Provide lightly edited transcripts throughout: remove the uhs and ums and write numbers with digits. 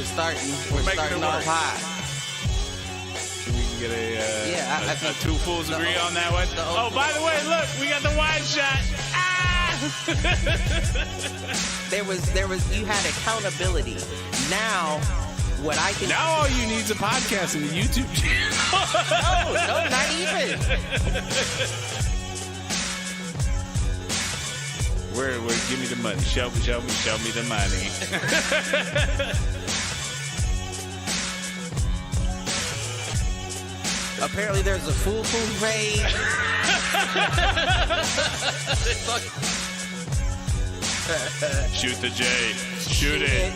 We're starting off high. We can get I a two fools agree on that one. Oh, by the way, look, we got the wide shot. There was you had accountability. Now what I can Now all you need is a podcast and a YouTube channel. No, not even. Where give me the money. Show me the money. Apparently there's a fool page. Shoot the J. Shoot it.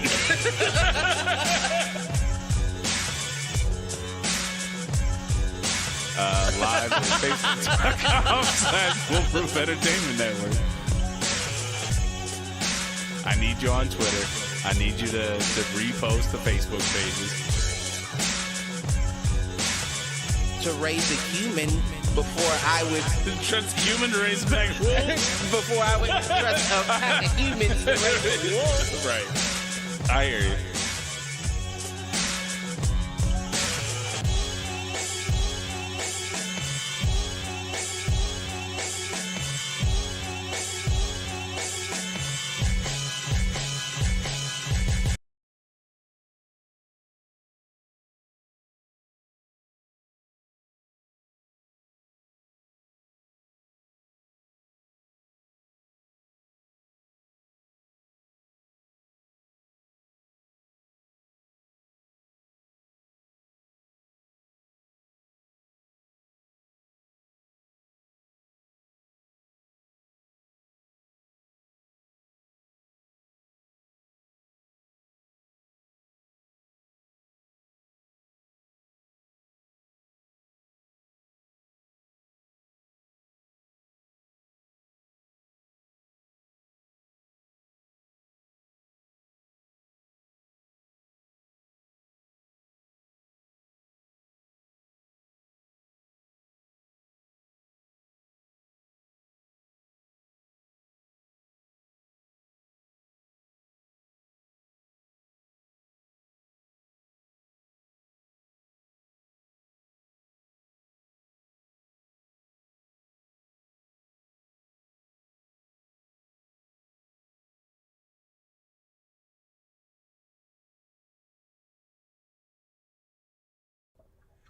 Live at Facebook.com/Foolproof Entertainment Network. I need you on Twitter. I need you to repost the Facebook pages. To raise a human before I would trust a human to raise a pack of wolves? Before I would trust a pack of humans to raise a wolf. Right. I hear you.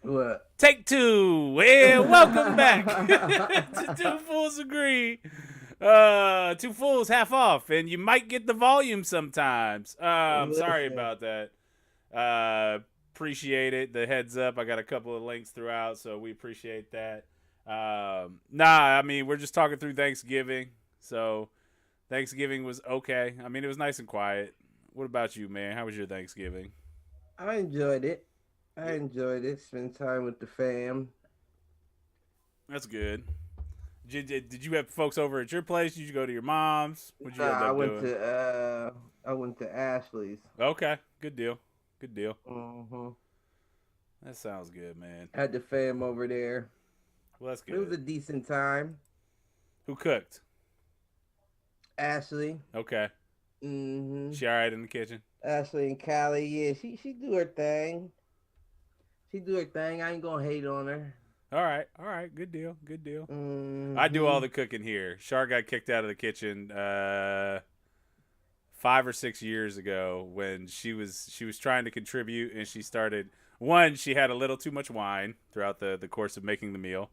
What? Take two, and welcome back to Two Fools Agree. Two Fools half off, and you might get the volume sometimes. I'm sorry about that. Appreciate it. The heads up. I got a couple of links throughout, so we appreciate that. I mean, we're just talking through Thanksgiving. So Thanksgiving was okay. I mean, it was nice and quiet. What about you, man? How was your Thanksgiving? I enjoyed it. Spend time with the fam. That's good. Did you have folks over at your place? Did you go to your mom's? What'd you end up doing? I went to Ashley's. Okay, good deal. Mm-hmm. That sounds good, man. Had the fam over there. Well, that's good. It was a decent time. Who cooked? Ashley. Okay. Mm-hmm. She all right in the kitchen? Ashley and Callie, yeah, she do her thing. I ain't gonna hate on her. All right. Good deal. Mm-hmm. I do all the cooking here. Shar got kicked out of the kitchen 5 or 6 years ago when she was trying to contribute, and she started. One, she had a little too much wine throughout the course of making the meal.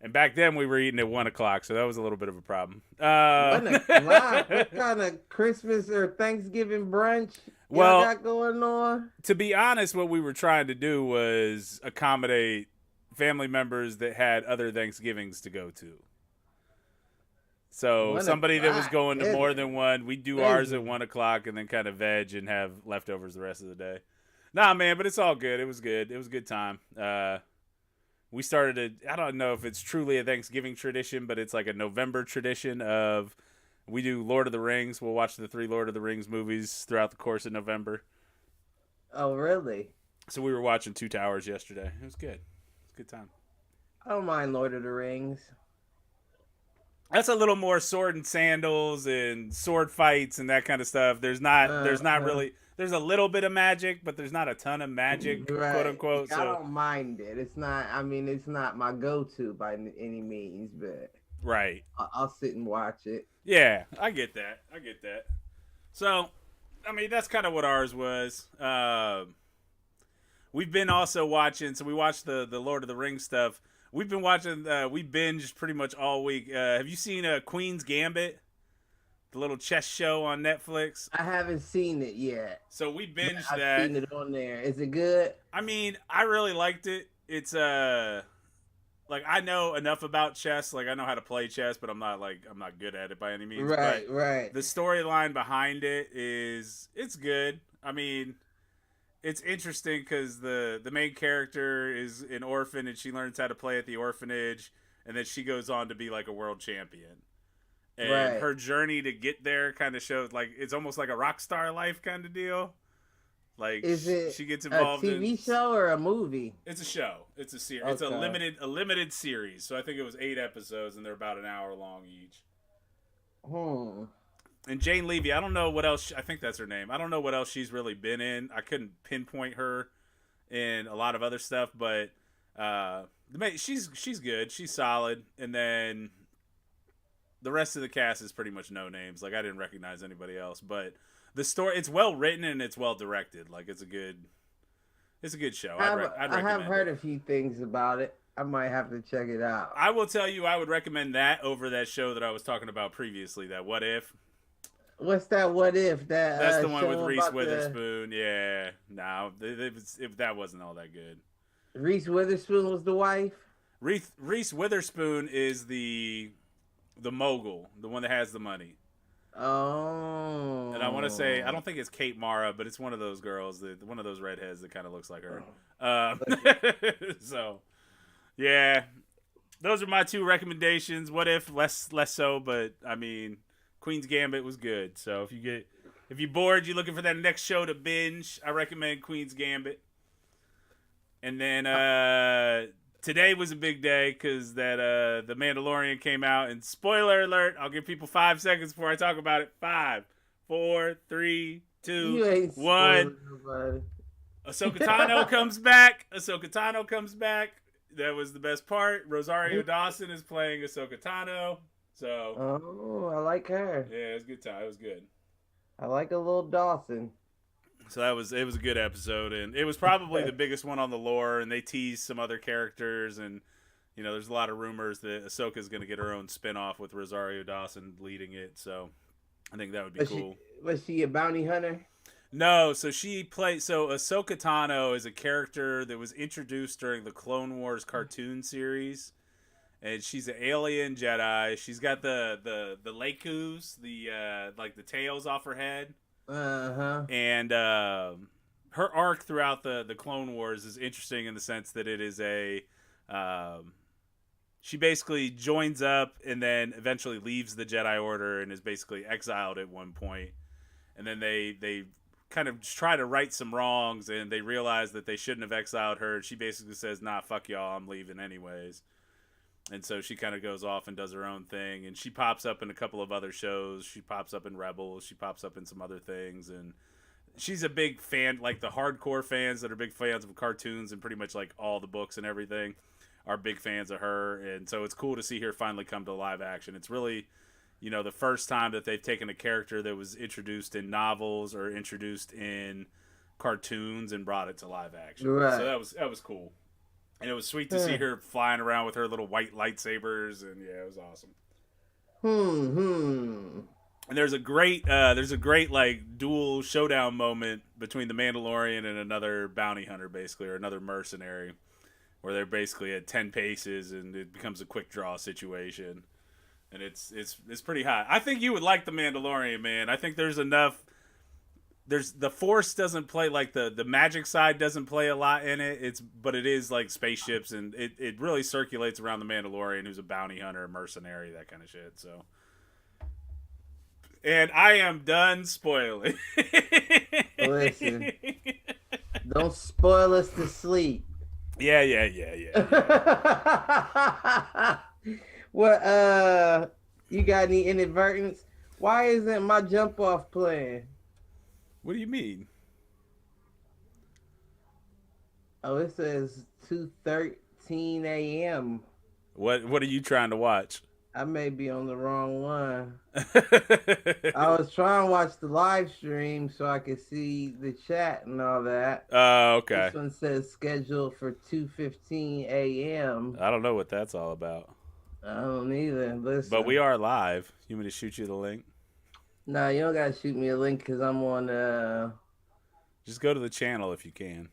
And back then we were eating at 1 o'clock, so that was a little bit of a problem. 1 o'clock? What kind of Christmas or Thanksgiving brunch y'all got going on? To be honest, what we were trying to do was accommodate family members that had other Thanksgivings to go to. So somebody that was going to more than one, we do ours at 1 o'clock and then kind of veg and have leftovers the rest of the day. Nah, man, but it's all good. It was good. It was a good time. We started I don't know if it's truly a Thanksgiving tradition, but it's like a November tradition of we do Lord of the Rings. We'll watch the 3 Lord of the Rings movies throughout the course of November. Oh, really? So we were watching Two Towers yesterday. It was good. It was a good time. I don't mind Lord of the Rings. That's a little more sword and sandals and sword fights and that kind of stuff. There's not really. There's a little bit of magic, but there's not a ton of magic, right. quote unquote. I So don't mind it. It's not. I mean, it's not my go-to by any means, but right. I'll sit and watch it. Yeah, I get that. So, I mean, that's kind of what ours was. We've been also watching. So we watched the Lord of the Rings stuff. We've been watching. We binged pretty much all week. Have you seen Queen's Gambit? The little chess show on Netflix. I haven't seen it yet. So we binged I've that. seen it on there. Is it good? I mean, I really liked it. It's like I know enough about chess. Like I know how to play chess, but I'm not good at it by any means. Right, but right. The storyline behind it's good. I mean, it's interesting because the main character is an orphan and she learns how to play at the orphanage, and then she goes on to be like a world champion. And her journey to get there kind of shows like it's almost like a rock star life kind of deal. Like she gets involved in a TV show or a movie? It's a show. It's a series. Okay. It's a limited series. So I think it was 8 episodes and they're about an hour long each. And Jane Levy, I don't know what else. I think that's her name. I don't know what else she's really been in. I couldn't pinpoint her in a lot of other stuff, but she's good. She's solid. And then the rest of the cast is pretty much no names. Like I didn't recognize anybody else, but the story, it's well written and it's well directed. Like it's a good show. I have heard a few things about it. I might have to check it out. I will tell you, I would recommend that over that show that I was talking about previously. That What If. What's that? What If? That's the one with Reese Witherspoon. Yeah, no, that wasn't all that good. Reese Witherspoon was the wife. Reese Witherspoon is the mogul, the one that has the money. Oh. And I want to say, I don't think it's Kate Mara, but it's one of those girls, one of those redheads that kind of looks like her. So, yeah, those are my 2 recommendations. What If, less so, but I mean, Queen's Gambit was good. So if you're bored, you're looking for that next show to binge, I recommend Queen's Gambit. And then today was a big day because that The Mandalorian came out, and spoiler alert, I'll give people 5 seconds before I talk about it. 5, 4, 3, 2, 1. Ahsoka Tano comes back. That was the best part. Rosario Dawson is playing Ahsoka Tano. So I like her. Yeah, it was a good time. It was good. I like a little Dawson. So it was a good episode, and it was probably the biggest one on the lore, and they teased some other characters, and there's a lot of rumors that Ahsoka's going to get her own spinoff with Rosario Dawson leading it, so I think that would be cool. Was she a bounty hunter? No, so Ahsoka Tano is a character that was introduced during the Clone Wars cartoon series, and she's an alien Jedi. She's got the Leikus, like the tails off her head. And her arc throughout the Clone Wars is interesting in the sense that it is she basically joins up and then eventually leaves the Jedi Order and is basically exiled at one point. And then they kind of try to right some wrongs, and they realize that they shouldn't have exiled her. She basically says, "Nah, fuck y'all, I'm leaving anyways." And so she kind of goes off and does her own thing. And she pops up in a couple of other shows. She pops up in Rebels. She pops up in some other things. And she's a big fan, like the hardcore fans that are big fans of cartoons and pretty much like all the books and everything are big fans of her. And so it's cool to see her finally come to live action. It's really, the first time that they've taken a character that was introduced in novels or introduced in cartoons and brought it to live action. Right. So that was cool. And it was sweet to see her flying around with her little white lightsabers, and yeah, it was awesome. And there's a great like dual showdown moment between the Mandalorian and another bounty hunter, basically, or another mercenary, where they're basically at 10 paces, and it becomes a quick draw situation, and it's pretty hot. I think you would like the Mandalorian, man. I think there's enough. The Force doesn't play, like the magic side doesn't play a lot in it. But it is like spaceships, and it really circulates around the Mandalorian, who's a bounty hunter, a mercenary, that kind of shit. So, and I am done spoiling. Listen, don't spoil us to sleep. Yeah. Well, You got any inadvertence? Why isn't my jump off playing? What do you mean? Oh, it says 2:13 a.m. What are you trying to watch? I may be on the wrong one. I was trying to watch the live stream so I could see the chat and all that. Oh, okay. This one says scheduled for 2:15 a.m. I don't know what that's all about. I don't either. Listen. But we are live. You want me to shoot you the link? Nah, you don't gotta shoot me a link because I'm on. Just go to the channel if you can.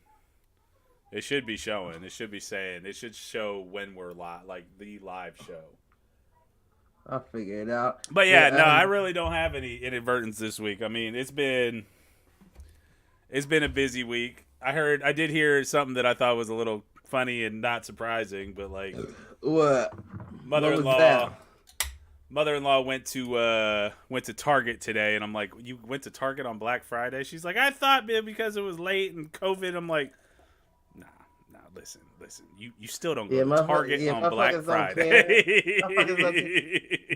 It should be showing. It should be saying. It should show when we're live, like the live show. I'll figure it out. But yeah, no, I really don't have any inadvertence this week. I mean, it's been a busy week. I did hear something that I thought was a little funny and not surprising, but like what? Mother-in-law went to Target today, and I'm like, you went to Target on Black Friday? She's like, I thought, man, because it was late and COVID. I'm like, nah, listen. You still don't go to Target on Black Friday.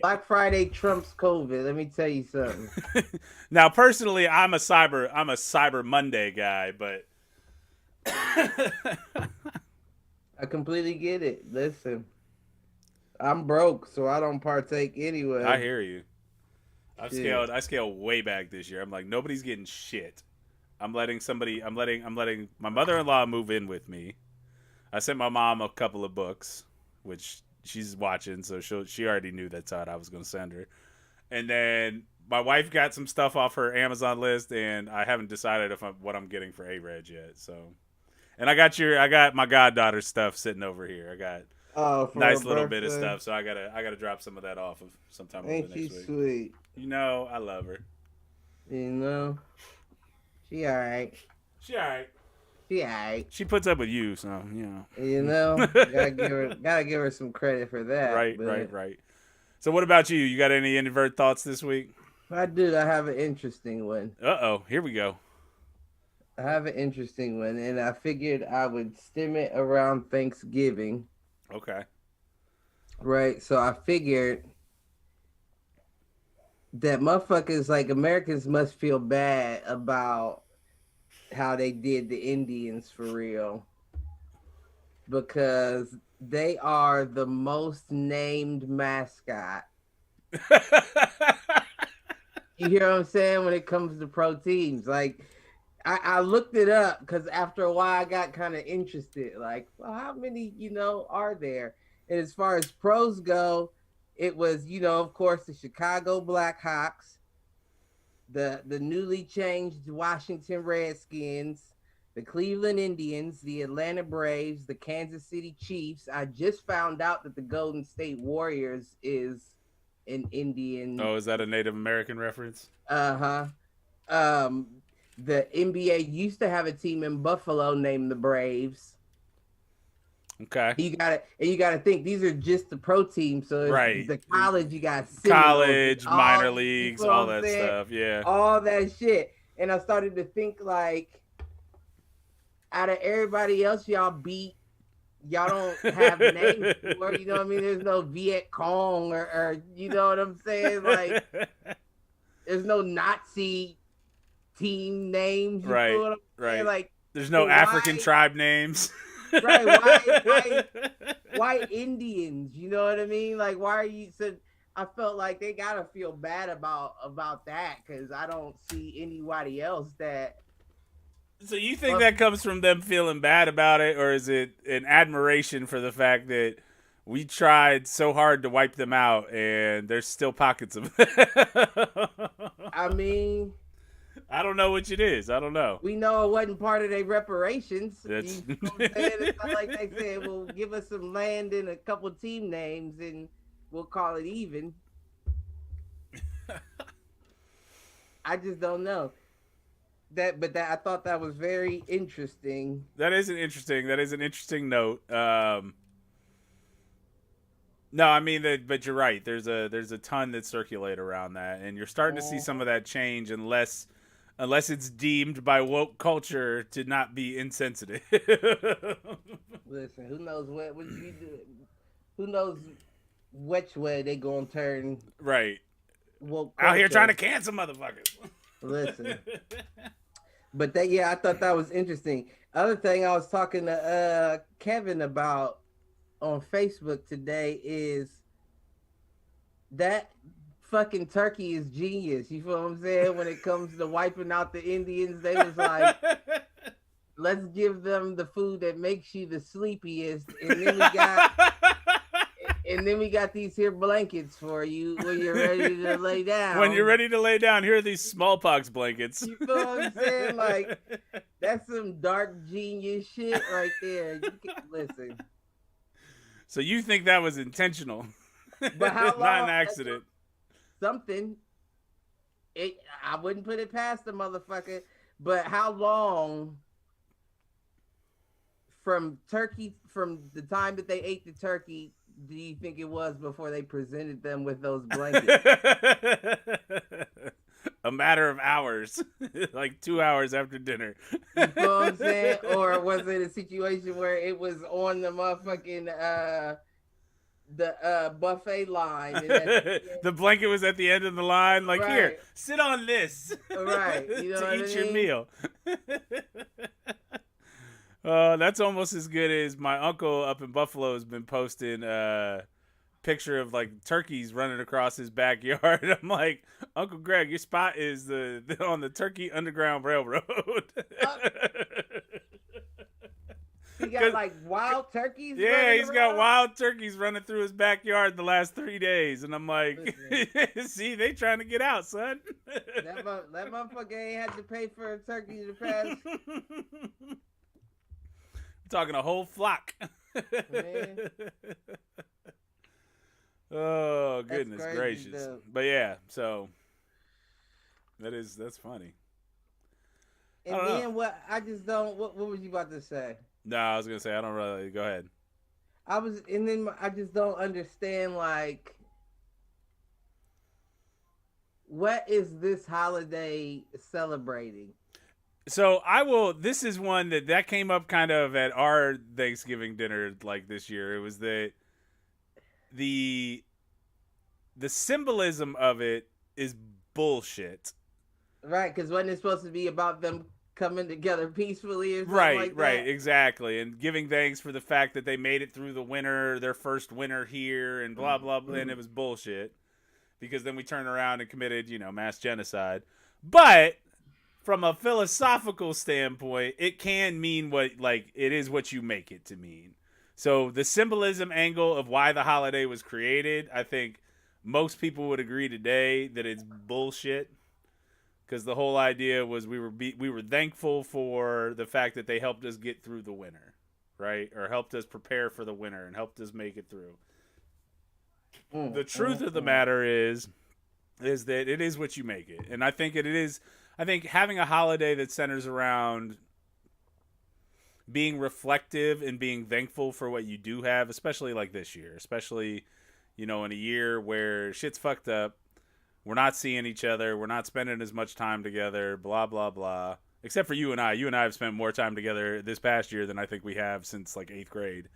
Black Friday trumps COVID. Let me tell you something. Now, personally, I'm a Cyber Monday guy, but I completely get it. Listen, I'm broke, so I don't partake anyway. I hear you. I scaled way back this year. I'm like, nobody's getting shit. I'm letting my mother-in-law move in with me. I sent my mom a couple of books, which she's watching, so she already knew that's what I was going to send her. And then my wife got some stuff off her Amazon list, and I haven't decided what I'm getting for A-Reg yet. So, and I got my goddaughter's stuff sitting over here. I got nice little bit of stuff, so I gotta drop some of that off of sometime over the next week. Ain't she sweet? You know, I love her. You know, she alright. She alright. She alright. She puts up with you, so you know. You know, gotta give her some credit for that. Right. So, what about you? You got any inadvertent thoughts this week? I do. I have an interesting one. Here we go. I have an interesting one, and I figured I would stem it around Thanksgiving. Okay. Right. So I figured that motherfuckers like Americans must feel bad about how they did the Indians for real, because they are the most named mascot. You hear what I'm saying when it comes to pro teams? Like, I looked it up because after a while I got kind of interested. Like, well, how many, are there? And as far as pros go, it was, of course, the Chicago Blackhawks, the newly changed Washington Redskins, the Cleveland Indians, the Atlanta Braves, the Kansas City Chiefs. I just found out that the Golden State Warriors is an Indian. Oh, is that a Native American reference? Uh-huh. The NBA used to have a team in Buffalo named the Braves. Okay. You gotta think these are just the pro teams. So right. The college, you got college, minor leagues, all that stuff. Yeah. All that shit. And I started to think like, out of everybody else y'all don't have names for, you know what I mean? There's no Viet Cong or you know what I'm saying? Like, there's no Nazi team names. You right. know what I'm saying? Like, there's no African tribe names. Right. Why Indians? You know what I mean? Like, why are you? So I felt like they gotta feel bad about that, because I don't see anybody else that. So you think that comes from them feeling bad about it, or is it an admiration for the fact that we tried so hard to wipe them out and there's still pockets of it? I mean, I don't know which it is. I don't know. We know it wasn't part of their reparations. That's... You know what I'm saying? It's not like they said, well, give us some land and a couple team names and we'll call it even. I just don't know. But I thought that was very interesting. That is an interesting note. No, I mean that, but you're right. There's a ton that circulate around that, and you're starting to see some of that change, unless it's deemed by woke culture to not be insensitive. Listen, who knows what you do? Who knows which way they gonna turn Right. woke Out here trying to culture. cancel motherfuckers. Listen. But that, yeah, I thought that was interesting. Other thing I was talking to Kevin about on Facebook today is that fucking Turkey is genius. You feel what I'm saying? When it comes to wiping out the Indians, they was like, let's give them the food that makes you the sleepiest, and then we got these here blankets for you when you're ready to lay down. When you're ready to lay down, here are these smallpox blankets. You feel what I'm saying? Like, that's some dark genius shit right there. You can, listen. So you think that was intentional? But how long? Not an accident. Something. I wouldn't put it past the motherfucker. But how long from the time that they ate the turkey, do you think it was before they presented them with those blankets? A matter of hours. Like 2 hours after dinner. You know what I'm saying? Or was it a situation where it was on the motherfucking the buffet line? The blanket was at the end of the line. Like, right. Here, sit on this. Right. You know to eat your meal. That's almost as good as my uncle up in Buffalo has been posting a picture of like turkeys running across his backyard. I'm like, Uncle Greg, your spot is on the Turkey Underground Railroad. He got like wild turkeys. Yeah, he's got wild turkeys running through his backyard the last 3 days, and I'm like, see, they trying to get out, son. that motherfucker ain't had to pay for a turkey to pass. Talking a whole flock. Man. Oh, goodness gracious. Though. But yeah, so that's funny. And then what was you about to say? No, I was gonna say I don't really. Go ahead. I just don't understand, like, what is this holiday celebrating? So this is one that came up kind of at our Thanksgiving dinner like this year. It was the symbolism of it is bullshit. Right, because wasn't it supposed to be about them coming together peacefully or something like that? Right, exactly. And giving thanks for the fact that they made it through the winter, their first winter here, and blah, blah, blah. And it was bullshit. Because then we turned around and committed, mass genocide. But from a philosophical standpoint, it can mean it is what you make it to mean. So the symbolism angle of why the holiday was created, I think most people would agree today that it's bullshit. Because the whole idea was we were thankful for the fact that they helped us get through the winter, right? Or helped us prepare for the winter and helped us make it through. The truth of the matter is that it is what you make it. And I think having a holiday that centers around being reflective and being thankful for what you do have, especially like this year, especially, in a year where shit's fucked up. We're not seeing each other. We're not spending as much time together, blah, blah, blah. Except for you and I. You and I have spent more time together this past year than I think we have since like 8th grade.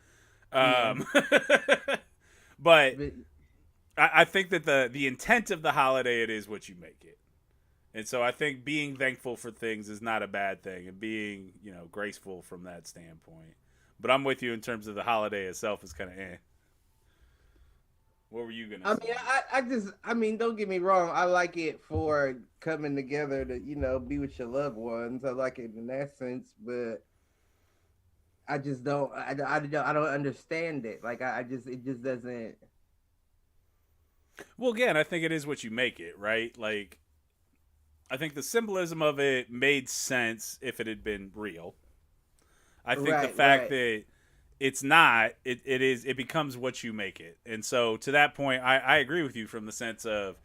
But I think that the intent of the holiday, it is what you make it. And so I think being thankful for things is not a bad thing, and being, graceful from that standpoint. But I'm with you in terms of the holiday itself is kind of eh. What were you going to say? I mean, don't get me wrong. I like it for coming together to, be with your loved ones. I like it in that sense, but I just don't, I don't understand it. Like, it just doesn't. Well, again, I think it is what you make it, right? Like, I think the symbolism of it made sense if it had been real. I think the fact that it's not, it becomes what you make it. And so to that point, I agree with you from the sense of,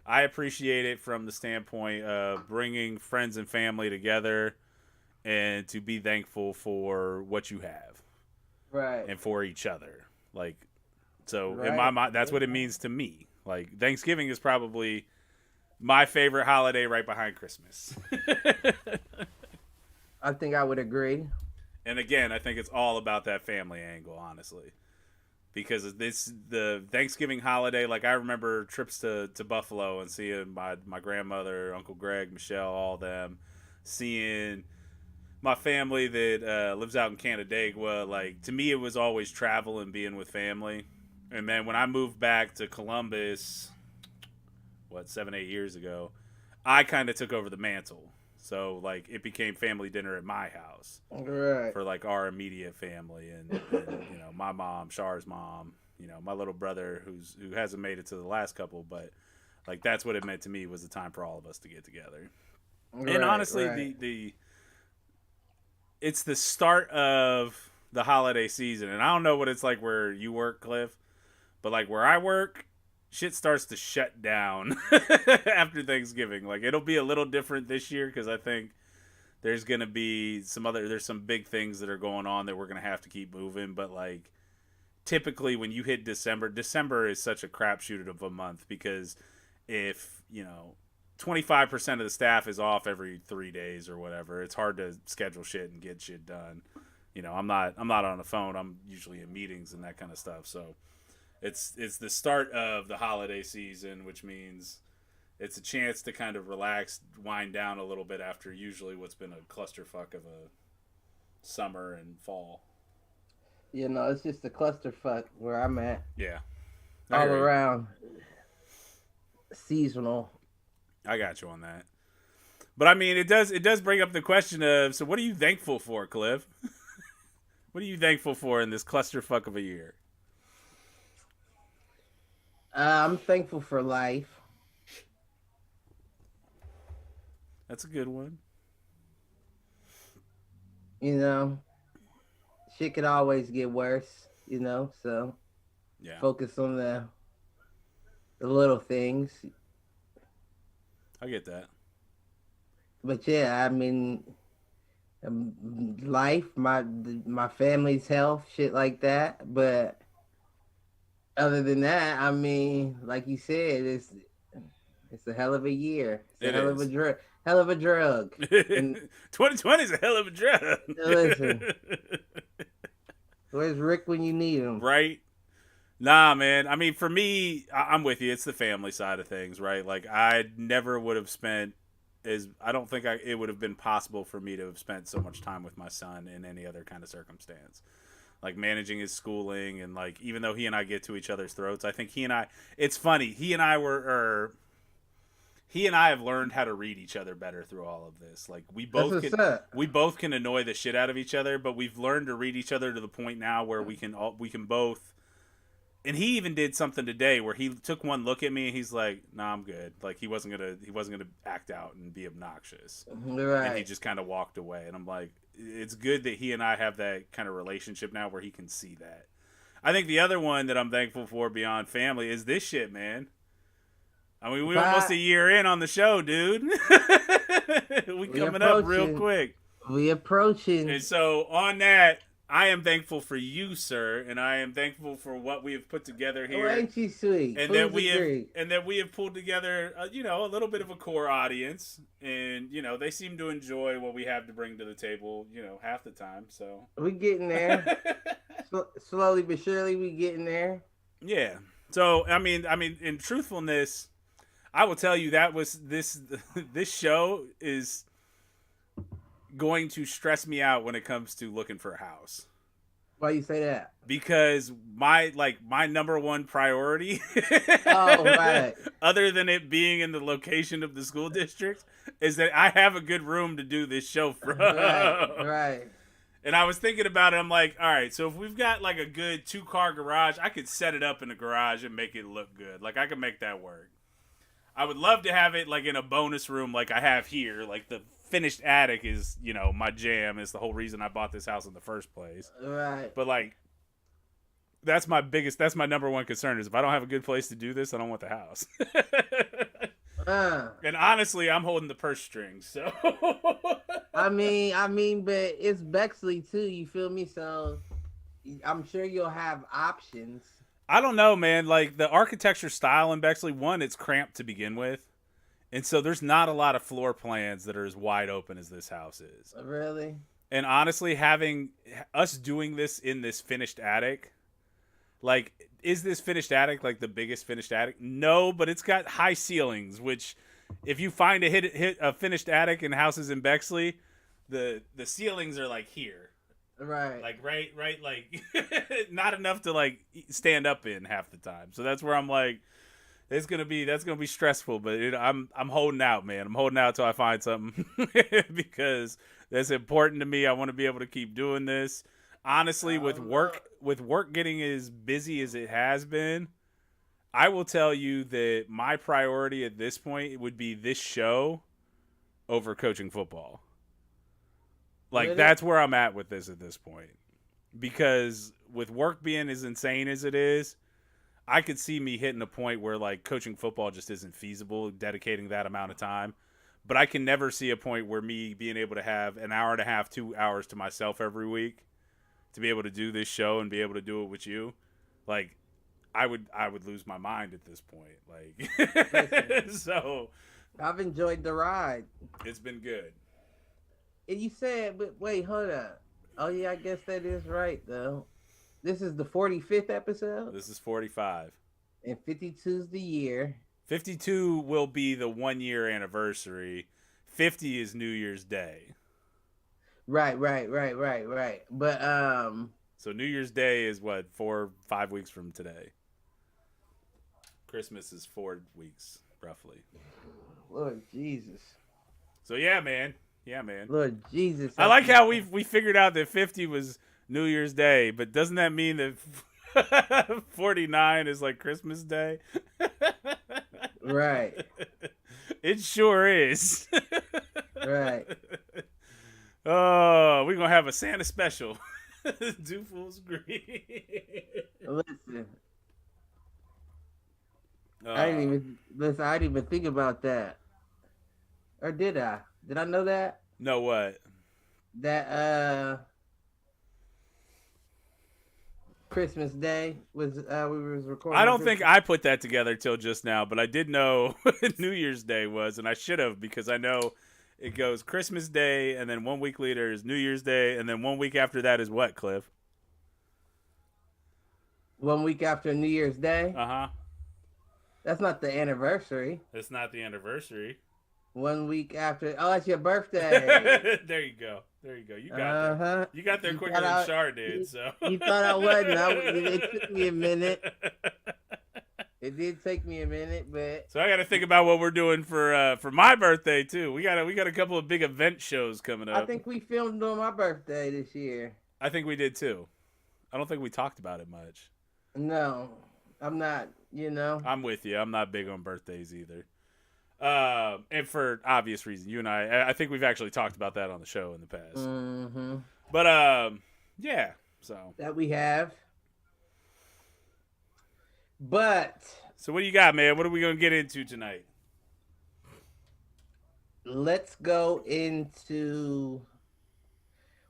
I appreciate it from the standpoint of bringing friends and family together and to be thankful for what you have. Right. And for each other. Like, so in my mind, that's what it means to me. Like, Thanksgiving is probably my favorite holiday right behind Christmas. I think I would agree. And again, I think it's all about that family angle, honestly. because the Thanksgiving holiday. Like I remember trips to Buffalo and seeing my grandmother, Uncle Greg, Michelle, all them, seeing my family that lives out in Canandaigua. Like to me, it was always travel and being with family. And then when I moved back to Columbus, 7-8 years ago, I kind of took over the mantle. So like it became family dinner at my house, Right. for like our immediate family, and my mom, Char's mom, my little brother who hasn't made it to the last couple, but like that's what it meant to me, was the time for all of us to get together. Right, and honestly, right. it's the start of the holiday season, and I don't know what it's like where you work, Cliff, but like where I work, shit starts to shut down after Thanksgiving. Like it'll be a little different this year because I think there's gonna be there's some big things that are going on that we're gonna have to keep moving. But like typically when you hit December is such a crapshoot of a month, because if 25% of the staff is off every 3 days or whatever, it's hard to schedule shit and get shit done. I'm not on the phone. I'm usually in meetings and that kind of stuff. So it's the start of the holiday season, which means it's a chance to kind of relax, wind down a little bit after usually what's been a clusterfuck of a summer and fall. It's just a clusterfuck where I'm at. Yeah. All around seasonal. I got you on that. But I mean, it does bring up the question of, so what are you thankful for, Cliff? What are you thankful for in this clusterfuck of a year? I'm thankful for life. That's a good one. Shit could always get worse, so Yeah. focus on the little things. I get that. But yeah, I mean, life, my family's health, shit like that. But other than that, I mean, like you said, it's a hell of a year. It's a hell of a drug. Hell of a drug. And 2020 is a hell of a drug. Listen, where's Rick when you need him? Right? Nah, man. I mean, for me, I'm with you. It's the family side of things, right? Like, I never would have spent I don't think it would have been possible for me to have spent so much time with my son in any other kind of circumstance. Like managing his schooling, and like, even though he and I get to each other's throats, I think it's funny. He and I have learned how to read each other better through all of this. Like we both can annoy the shit out of each other, but we've learned to read each other to the point now where we can both. And he even did something today where he took one look at me and he's like, "Nah, I'm good." Like he wasn't gonna act out and be obnoxious, right? And he just kind of walked away. And I'm like, it's good that he and I have that kind of relationship now where he can see that. I think the other one that I'm thankful for beyond family is this shit, man. I mean, we're almost a year in on the show, dude. we coming up real quick. We approaching. And so on that, I am thankful for you, sir, and I am thankful for what we have put together here. Oh, ain't you sweet? And that we have pulled together, a little bit of a core audience, and they seem to enjoy what we have to bring to the table, half the time. So we getting there, slowly but surely. We getting there. Yeah. So I mean, in truthfulness, I will tell you that was this show is going to stress me out when it comes to looking for a house. Why you say that? Because my number one priority, right, other than it being in the location of the school district, is that I have a good room to do this show from. Right. And I was thinking about it. I'm like, all right, so if we've got like a good 2-car garage, I could set it up in the garage and make it look good. Like I could make that work. I would love to have it like in a bonus room like I have here. Like the finished attic is, my jam. Is the whole reason I bought this house in the first place. Right. But like, that's my number one concern is if I don't have a good place to do this, I don't want the house. And honestly, I'm holding the purse strings. So I mean, but it's Bexley too. You feel me? So I'm sure you'll have options. I don't know, man. Like the architecture style in Bexley, one, it's cramped to begin with. And so there's not a lot of floor plans that are as wide open as this house is. Really? And honestly, having us doing this in this finished attic, Like, is this finished attic like the biggest finished attic? No, but it's got high ceilings, which if you find a finished attic in houses in Bexley, the ceilings are like here. Right. Like right like not enough to like stand up in half the time. So that's where I'm like that's gonna be stressful, but I'm holding out, man. I'm holding out till I find something because that's important to me. I want to be able to keep doing this. Honestly, with work getting as busy as it has been, I will tell you that my priority at this point would be this show over coaching football. Like, Really? that's where I'm at with this at this point. Because with work being as insane as it is, I could see me hitting a point where, like, coaching football just isn't feasible, dedicating that amount of time. But I can never see a point where me being able to have an hour and a half, 2 hours to myself every week to be able to do this show and be able to do it with you. Like, I would lose my mind at this point. Like, so I've enjoyed the ride. it's been good. And you said, but wait, hold up. Oh yeah, I guess that is right though. This is the 45th episode, This is 45. and 52 is the year. 52 will be the 1 year anniversary. 50 is New Year's Day. Right. But So New Year's Day is what, 5 weeks from today. Christmas is 4 weeks, roughly. Lord Jesus. So yeah, man. Lord Jesus. I like how we figured out that 50 was New Year's Day, but doesn't that mean that 49 is like Christmas Day? Right. It sure is. Right. Oh, we're gonna have a Santa special. Two fools agree. Listen. I didn't even think about that. Or did I? Did I know that? No, what? That Christmas Day was we was recording. I don't think I put that together till just now, but I did know New Year's Day was, and I should have, because I know it goes Christmas Day, and then 1 week later is New Year's Day, and then 1 week after that is what, Cliff? 1 week after New Year's Day. Uh-huh. That's not the anniversary. It's not the anniversary. 1 week after. Oh, that's your birthday. There you go. You got there. You got there quicker than Char did. So you thought I wasn't. It took me a minute. It did take me a minute, but so I got to think about what we're doing for my birthday too. We got a couple of big event shows coming up. I think we filmed on my birthday this year. I think we did too. I don't think we talked about it much. No, I'm not. You know, I'm with you. I'm not big on birthdays either. And for obvious reasons, you and I think we've actually talked about that on the show in the past. Mm-hmm. But yeah. So that we have. But so what do you got, man? What are we gonna get into tonight? Let's go into.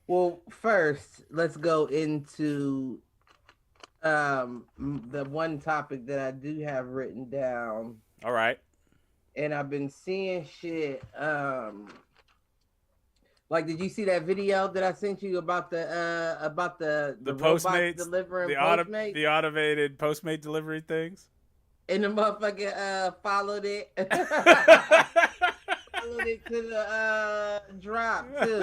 Well, first, let's go into the one topic that I do have written down. All right. And I've been seeing shit. Like, did you see that video that I sent you about the Postmates delivering Postmates? The automated Postmate delivery things? And the motherfucker followed it. Followed it to the drop too.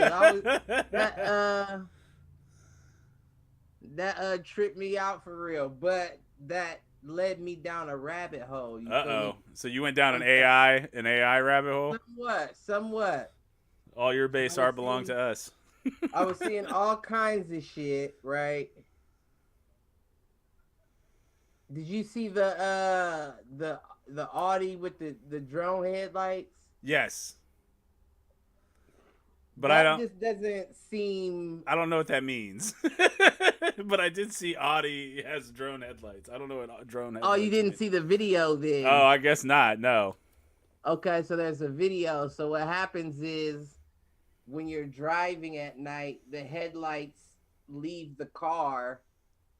That tripped me out for real, but that led me down a rabbit hole. So you went down an AI rabbit hole? Somewhat. All your base art belong to us. I was seeing all kinds of shit, right? Did you see the Audi with the drone headlights? Yes. But that just doesn't seem. I don't know what that means. But I did see Audi has drone headlights. I don't know what drone headlights. Oh, you didn't see the video then? Oh, I guess not. No. Okay, so there's a video. So what happens is when you're driving at night, the headlights leave the car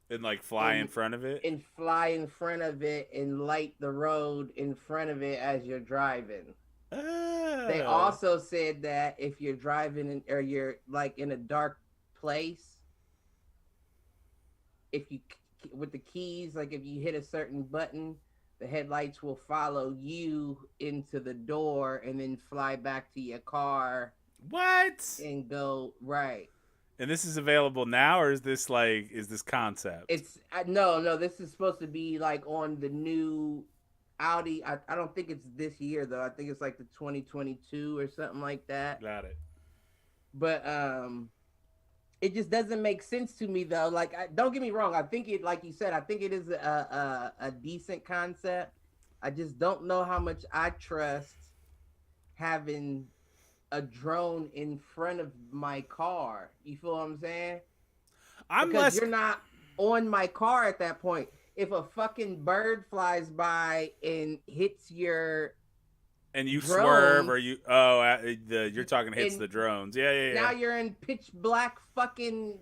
and like fly in front of it? And fly in front of it and light the road in front of it as you're driving. Oh. They also said that if you're driving or you're like in a dark place, if you with the keys. Like if you hit a certain button, the headlights will follow you into the door and then fly back to your car What? and go right. And this is available now, or is this concept? It's no. This is supposed to be like on the new Audi. I don't think it's this year though. I think it's like the 2022 or something like that. Got it. But it just doesn't make sense to me though. Like, don't get me wrong. I think it, like you said, I think it is a decent concept. I just don't know how much I trust having a drone in front of my car. You feel what I'm saying? Because you're not on my car at that point. If a fucking bird flies by and hits your and you drone, swerve, or you're talking hits the drones. Yeah. Now you're in pitch black fucking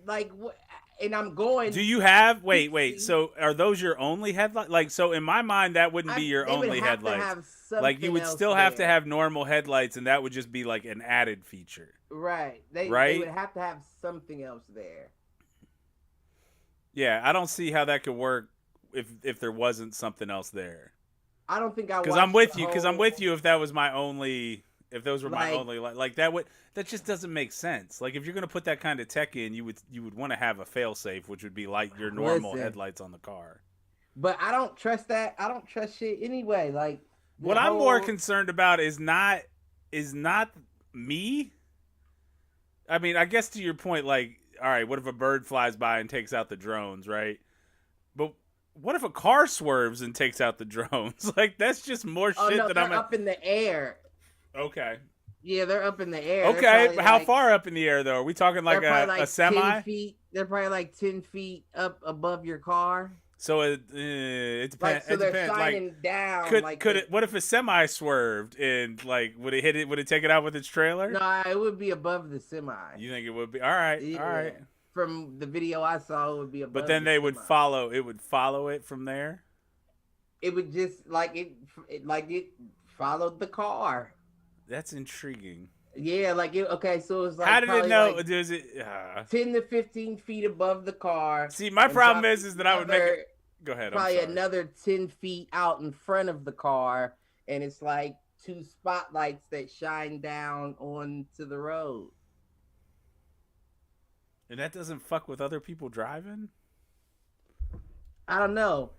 and I'm going. Do you have wait? So are those your only headlight? Like, so in my mind, that wouldn't be your only headlights. Like, you would still have to have normal headlights, and that would just be like an added feature. Right. They would have to have something else there. Yeah, I don't see how that could work if there wasn't something else there. I don't think I. Because I'm with you. Because I'm with you. If that was my only, if those were my only, like that just doesn't make sense. Like, if you're gonna put that kind of tech in, you would want to have a failsafe, which would be like your normal headlights on the car. But I don't trust that. I don't trust shit anyway. Like, what I'm more concerned about is not me. I mean, I guess to your point, like, all right, what if a bird flies by and takes out the drones, right? But what if a car swerves and takes out the drones? Like, that's just more shit that I'm up in the air. Okay. Yeah, they're up in the air. Okay, how far up in the air though? Are we talking like a semi? 10 feet. They're probably like 10 feet up above your car. So it depends. Like, so they're shining down. What if a semi swerved and like would it hit it? Would it take it out with its trailer? No, it would be above the semi. You think it would be? All right, yeah. All right. From the video I saw, it would be above. But then they would follow. It would follow it from there. It would just it followed the car. That's intriguing. Yeah, okay, so it's like, how did it know? Like, does it 10 to 15 feet above the car? See, my problem is that I would make it. Go ahead. Probably another 10 feet out in front of the car, and it's like two spotlights that shine down onto the road. And that doesn't fuck with other people driving? I don't know.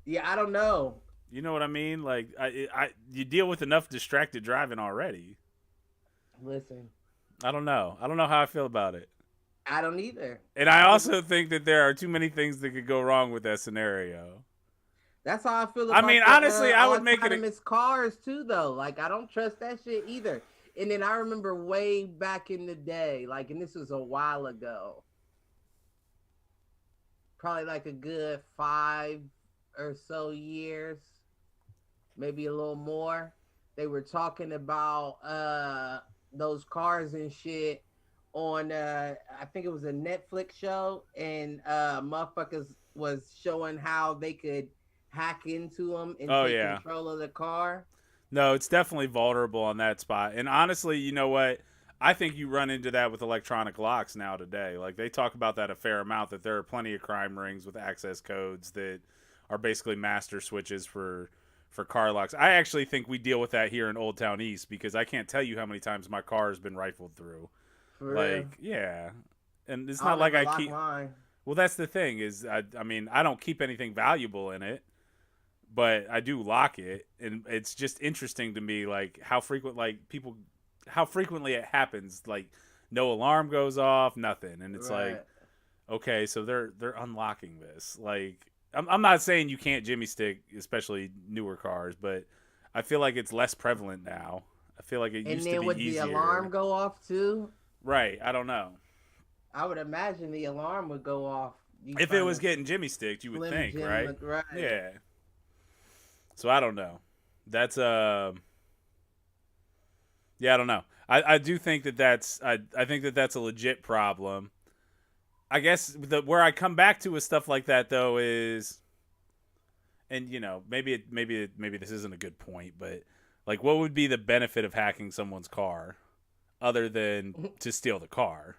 Yeah, I don't know. You know what I mean? Like, you deal with enough distracted driving already. Listen. I don't know. I don't know how I feel about it. I don't either. And I also think that there are too many things that could go wrong with that scenario. That's how I feel about honestly, I would make it autonomous cars too, though. Like, I don't trust that shit either. And then I remember way back in the day, like, and this was a while ago, probably like a good 5 or so years, maybe a little more. They were talking about those cars and shit on I think it was a Netflix show, and motherfuckers was showing how they could hack into them and take control of the car. No, it's definitely vulnerable on that spot. And honestly, you know what? I think you run into that with electronic locks now today. Like, they talk about that a fair amount, that there are plenty of crime rings with access codes that are basically master switches for car locks. I actually think we deal with that here in Old Town East, because I can't tell you how many times my car has been rifled through. Like, yeah. And it's not like I keep mine. Well, that's the thing is, I mean, I don't keep anything valuable in it, but I do lock it, and it's just interesting to me, like, how frequently it happens. Like, no alarm goes off, nothing, and it's like, okay, so they're unlocking this. Like, I'm not saying you can't jimmy stick, especially newer cars, but I feel like it's less prevalent now. I feel like it used to be easier. And then would the alarm go off too? Right, I don't know. I would imagine the alarm would go off. If it was getting jimmy sticked, you would think, right? Yeah. So I don't know. That's yeah, I don't know. I do think that's I think that's a legit problem. I guess where I come back to with stuff like that though is, and you know, maybe this isn't a good point, but like, what would be the benefit of hacking someone's car other than to steal the car?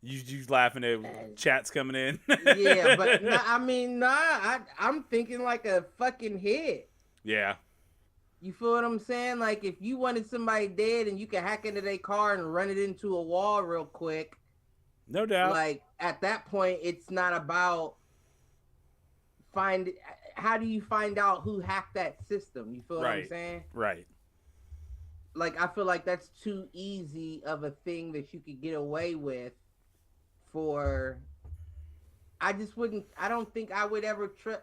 You laughing at chats coming in? Yeah, but I'm thinking like a fucking hit. Yeah. You feel what I'm saying? Like if you wanted somebody dead and you could hack into their car and run it into a wall real quick, No doubt. like at that point, it's not about how do you find out who hacked that system? You feel what I'm saying? Right. Like I feel like that's too easy of a thing that you could get away with for I just wouldn't I don't think I would ever trust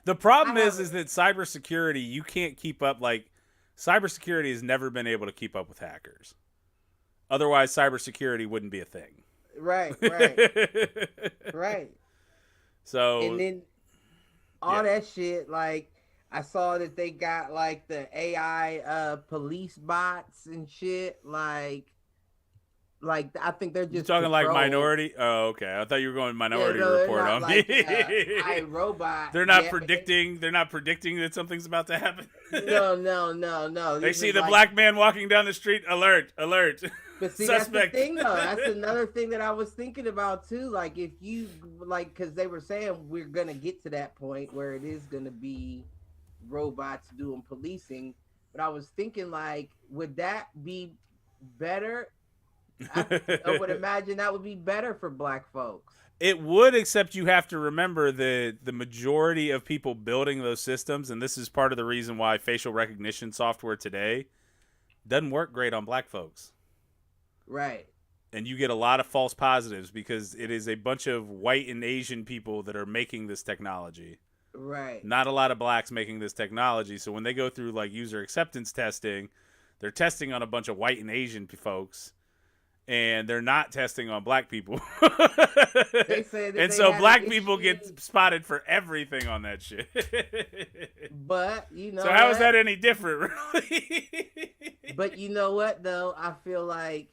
The problem is that cybersecurity, you can't keep up. Like, cybersecurity has never been able to keep up with hackers. Otherwise, cybersecurity wouldn't be a thing. Right. Right. So, and then all that shit, like I saw that they got like the AI police bots and shit, like I think they're just talking like Minority. Oh, okay. I thought you were going Minority Report on me. iRobot. They're not predicting. They're not predicting that something's about to happen. No. They see the black man walking down the street. Alert! But see, Suspect. that's the thing, though. That's another thing that I was thinking about too. Like, if you because they were saying we're gonna get to that point where it is gonna be robots doing policing. But I was thinking, like, would that be better? I would imagine that would be better for black folks. It would, except you have to remember that the majority of people building those systems, and this is part of the reason why facial recognition software today doesn't work great on black folks. Right. And you get a lot of false positives because it is a bunch of white and Asian people that are making this technology. Right. Not a lot of blacks making this technology. So when they go through like user acceptance testing, they're testing on a bunch of white and Asian folks. And they're not testing on black people. They say that and so black people get spotted for everything on that shit. But, you know. So how is that any different, really? But you know what, though? I feel like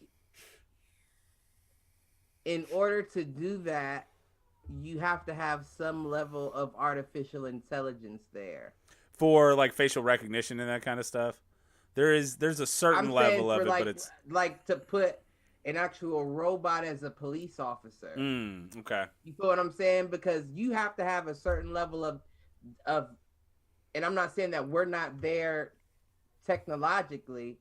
in order to do that, you have to have some level of artificial intelligence there. For like facial recognition and that kind of stuff? There's a certain level of it, like, but it's like to put an actual robot as a police officer. Okay. You feel what I'm saying? Because you have to have a certain level of, and I'm not saying that we're not there technologically,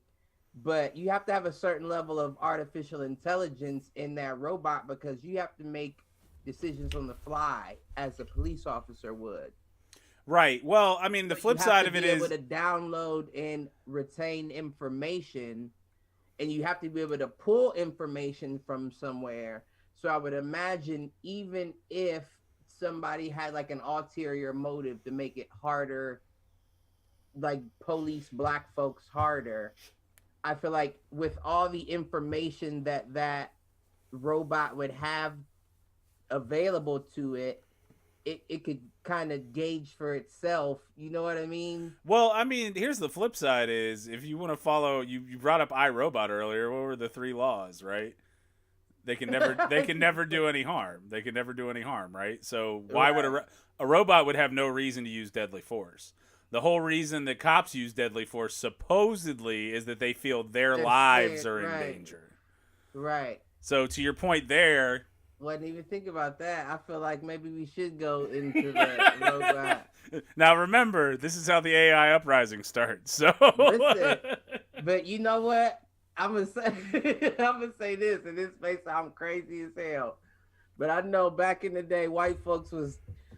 but you have to have a certain level of artificial intelligence in that robot because you have to make decisions on the fly as a police officer would. Right. Well, I mean, the flip side of it is you have to be able to download and retain information, and you have to be able to pull information from somewhere. So I would imagine even if somebody had like an ulterior motive to make it harder, like police black folks harder, I feel like with all the information that robot would have available to it, it could kind of gauge for itself. You know what I mean? Well, I mean, here's the flip side is if you want to follow, you brought up iRobot earlier. What were the 3 laws, right? They can never do any harm. They can never do any harm, right? So why would a robot would have no reason to use deadly force? The whole reason that cops use deadly force supposedly is that they feel their lives are in danger. Right. So to your point there, wasn't even think about that. I feel like maybe we should go into the robot. Now remember, this is how the AI uprising starts. So listen, but you know what? I'm gonna say this, and this may sound crazy as hell, but I know back in the day, white folks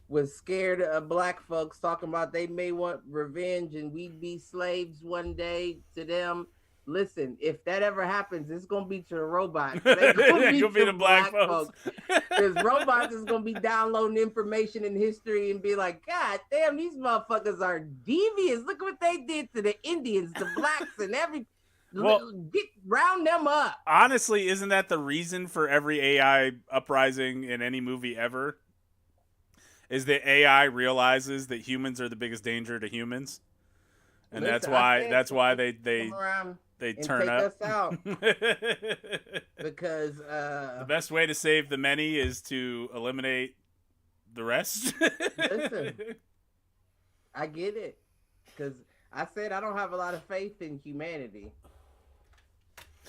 was scared of black folks, talking about they may want revenge and we'd be slaves one day to them. Listen, if that ever happens, it's gonna be to the robots. It's gonna be the black folks. Because robots is gonna be downloading information in history and be like, God damn, these motherfuckers are devious. Look what they did to the Indians, the blacks, and round them up. Honestly, isn't that the reason for every AI uprising in any movie ever? Is that AI realizes that humans are the biggest danger to humans, and that's why they turn up. Us out. Because the best way to save the many is to eliminate the rest. Listen, I get it, because I said I don't have a lot of faith in humanity.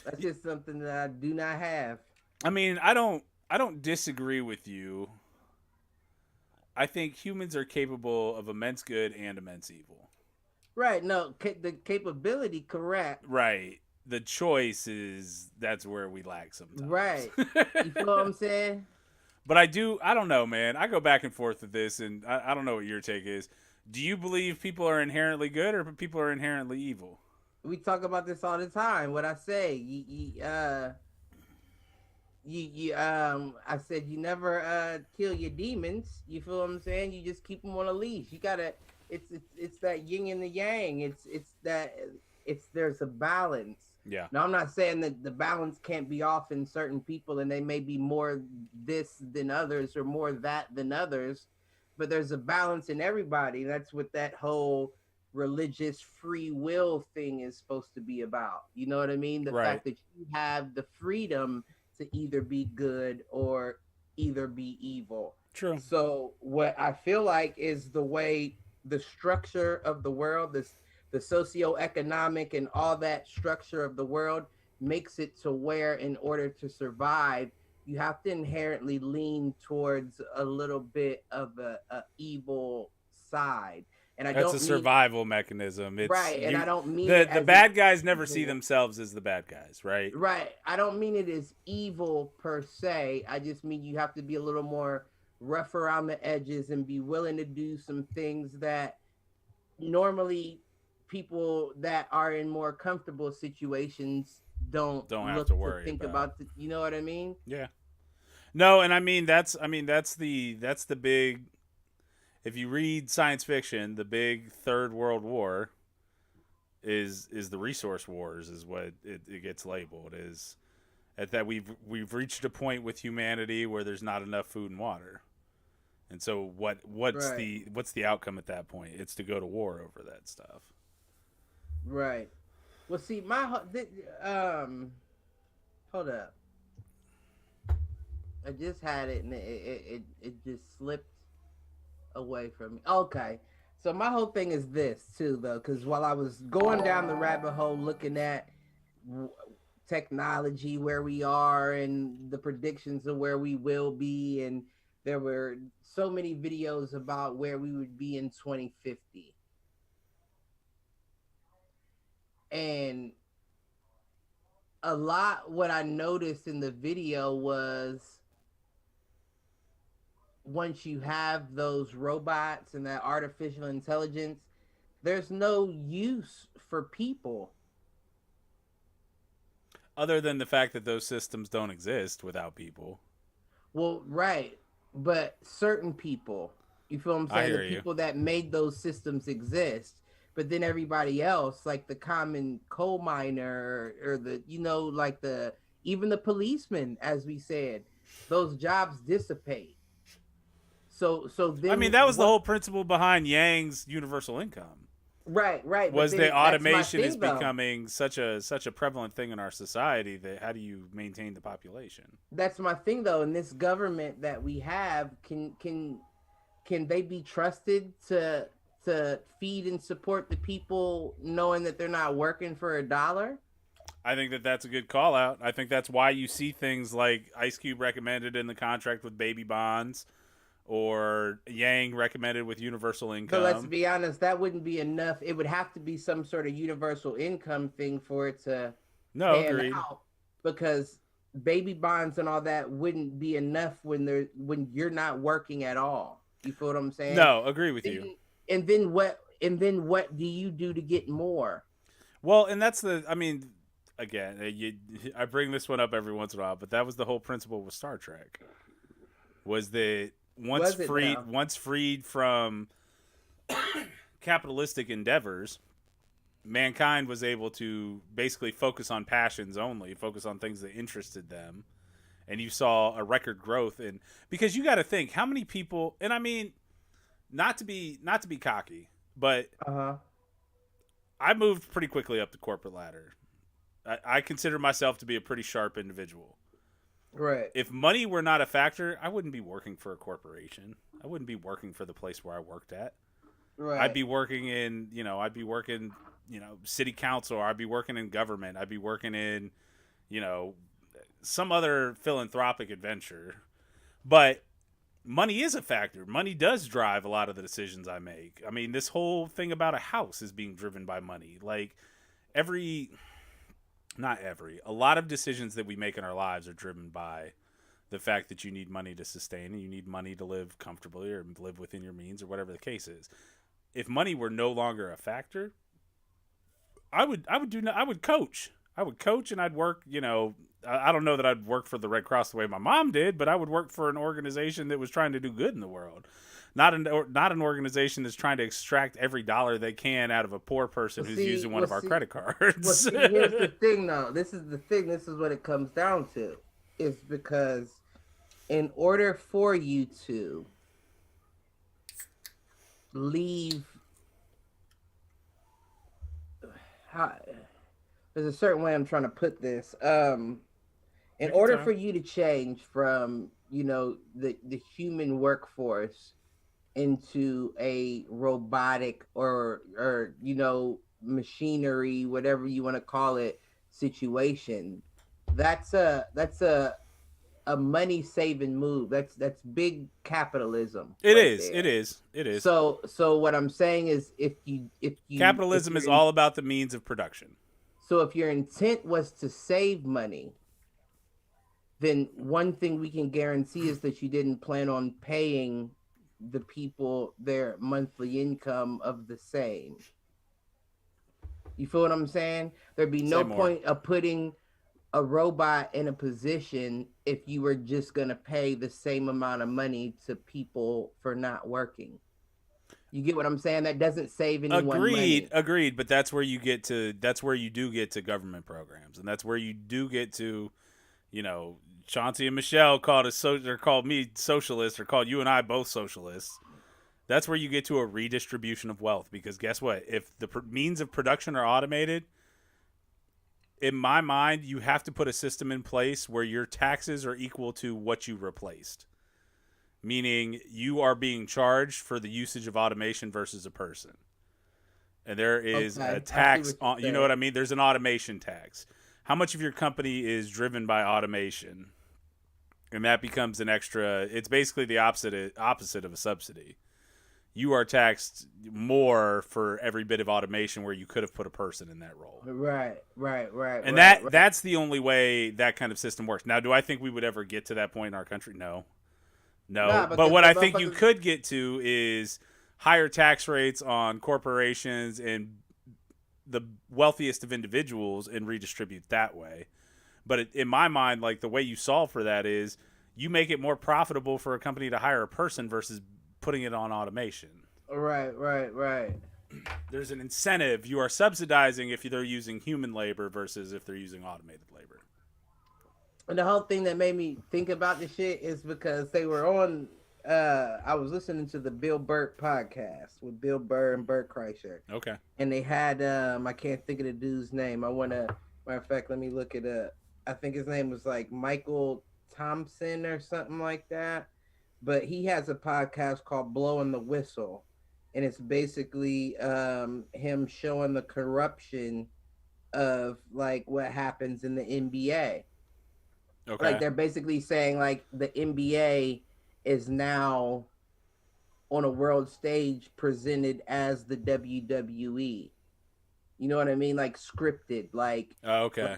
That's just something that I do not have. I mean, I don't disagree with you. I think humans are capable of immense good and immense evil. Right. No, the capability, correct. Right. The choice is that's where we lack sometimes. Right. You feel what I'm saying? But I don't know, man. I go back and forth with this, and I don't know what your take is. Do you believe people are inherently good or people are inherently evil? We talk about this all the time. What I say, I said you never kill your demons. You feel what I'm saying? You just keep them on a leash. You gotta. It's that yin and the yang. It's there's a balance. Yeah. Now I'm not saying that the balance can't be off in certain people, and they may be more this than others or more that than others, but there's a balance in everybody. That's what that whole religious free will thing is supposed to be about. You know what I mean? The Right. fact that you have the freedom to either be good or either be evil. True. So what I feel like is the way the structure of the world, the socioeconomic and all that structure of the world makes it to where in order to survive, you have to inherently lean towards a little bit of a evil side. And I That's a don't mean survival mechanism. It's right, and you I don't mean the it the as an bad guys never see evil. themselves as the bad guys, right? Right. I don't mean it as evil per se. I just mean you have to be a little more rough around the edges and be willing to do some things that normally people that are in more comfortable situations don't Don't have to look to worry think about. about. You know what I mean? Yeah. No, and that's the big. If you read science fiction, the big Third World War is the resource wars, is what it gets labeled. Is at that we've reached a point with humanity where there's not enough food and water, and so Right. what's the outcome at that point? It's to go to war over that stuff. Right. Well, see, hold up. I just had it and it just slipped away from me. Okay. So my whole thing is this too, though, because while I was going down the rabbit hole looking at technology, where we are, and the predictions of where we will be, and there were so many videos about where we would be in 2050, and a lot what I noticed in the video was once you have those robots and that artificial intelligence, there's no use for people. Other than the fact that those systems don't exist without people. Well, right, but certain people, you feel what I'm I saying? The hear you. people that made those systems exist, but then everybody else, like the common coal miner or the, like the even the policeman, as we said, those jobs dissipate. So I mean, then that was the what? whole principle behind Yang's universal income. Right, right. But Was that then that's my automation is thing, though. becoming such a prevalent thing in our society that how do you maintain the population? That's my thing, though. In this government that we have, can they be trusted to feed and support the people, knowing that they're not working for a dollar? I think that that's a good call out. I think that's why you see things like Ice Cube recommended in the contract with baby bonds or Yang recommended with universal But let's income. be honest, that wouldn't be enough. It would have to be some sort of universal income thing for it to No, pan agreed. out, because baby bonds and all that wouldn't be enough when you're not working at all. You feel what I'm saying? No, agree with you. And, and then what do you do to get more? Well, and that's I mean, again, I bring this one up every once in a while, but that was the whole principle with Star Trek. Was that Was it now? once freed from capitalistic endeavors, mankind was able to basically focus on passions only, focus on things that interested them, and you saw a record growth in because you got to think how many people, and I mean, not to be cocky, but Uh-huh. I moved pretty quickly up the corporate ladder. I consider myself to be a pretty sharp individual. Right. If money were not a factor, I wouldn't be working for a corporation. I wouldn't be working for the place where I worked at. I'd Right. be working in, I'd be working, city council. Or I'd be working in government. I'd be working in, you know, some other philanthropic adventure. But money is a factor. Money does drive a lot of the decisions I make. I mean, this whole thing about a house is being driven by money. Like a lot of decisions that we make in our lives are driven by the fact that you need money to sustain and you need money to live comfortably or live within your means or whatever the case is. If money were no longer a factor, I would coach. I would coach and I'd work, I don't know that I'd work for the Red Cross the way my mom did, but I would work for an organization that was trying to do good in the world. Not an organization that's trying to extract every dollar they can out of a poor person who's using one of our credit cards. Here's the thing, though. This is the thing. This is what it comes down to. Is because in order for you to leave, there's a certain way I'm trying to put this. In order for you to change from, the human workforce into a robotic or machinery, whatever you want to call it, situation, that's a money saving move. That's big capitalism. It is. So what I'm saying is if you capitalism is all about the means of production. So if your intent was to save money, then one thing we can guarantee is that you didn't plan on paying the people their monthly income of the same. You feel what I'm saying? There'd be no point of putting a robot in a position if you were just going to pay the same amount of money to people for not working. You get what I'm saying? That doesn't save anyone money. Agreed. But that's where you do get to government programs. And that's where you do get to, Chauncey and Michelle called me socialist, or called you and I both socialists. That's where you get to a redistribution of wealth. Because guess what? If the means of production are automated, in my mind, you have to put a system in place where your taxes are equal to what you replaced. Meaning you are being charged for the usage of automation versus a person. And there is a tax on, you know what I mean? There's an automation tax. How much of your company is driven by automation? And that becomes an extra, it's basically the opposite of a subsidy. You are taxed more for every bit of automation where you could have put a person in that role. Right. And that's the only way that kind of system works. Now, do I think we would ever get to that point in our country? No. But what I think you could get to is higher tax rates on corporations and the wealthiest of individuals and redistribute that way. But in my mind, like, the way you solve for that is you make it more profitable for a company to hire a person versus putting it on automation. Right. There's an incentive. You are subsidizing if they're using human labor versus if they're using automated labor. And the whole thing that made me think about this shit is because they were on, I was listening to the Bill Burr podcast with Bill Burr and Bert Kreischer. Okay. And they had, I can't think of the dude's name. Matter of fact, let me look it up. I think his name was like Michael Thompson or something like that. But he has a podcast called Blowing the Whistle. And it's basically him showing the corruption of like what happens in the NBA. Okay. Like they're basically saying like the NBA is now on a world stage presented as the WWE. You know what I mean? Like scripted. Like okay.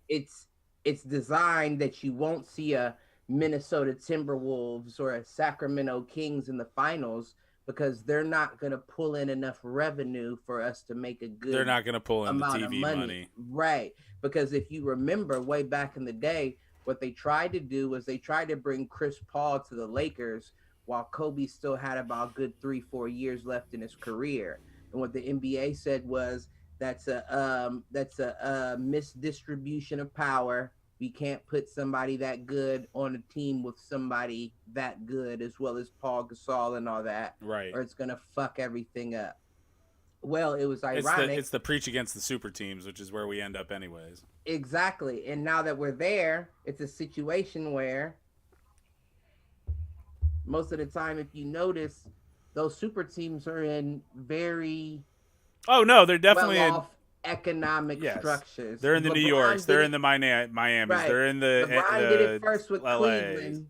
It's designed that you won't see a Minnesota Timberwolves or a Sacramento Kings in the finals because they're not going to pull in enough revenue for us to make a good They're not going to pull in the TV money. Right. Because if you remember way back in the day, what they tried to do was they tried to bring Chris Paul to the Lakers while Kobe still had about good 3-4 years left in his career. And what the NBA said was that's a misdistribution of power. We can't put somebody that good on a team with somebody that good, as well as Paul Gasol and all that. Right. Or it's going to fuck everything up. Well, it was ironic. It's the preach against the super teams, which is where we end up anyways. Exactly. And now that we're there, it's a situation where most of the time, if you notice, those super teams are in very they're definitely economic Yes. structures. They're in the New Yorks. They're in the Miamis. Right. They're in the LeBron did it first with LAs. Cleveland,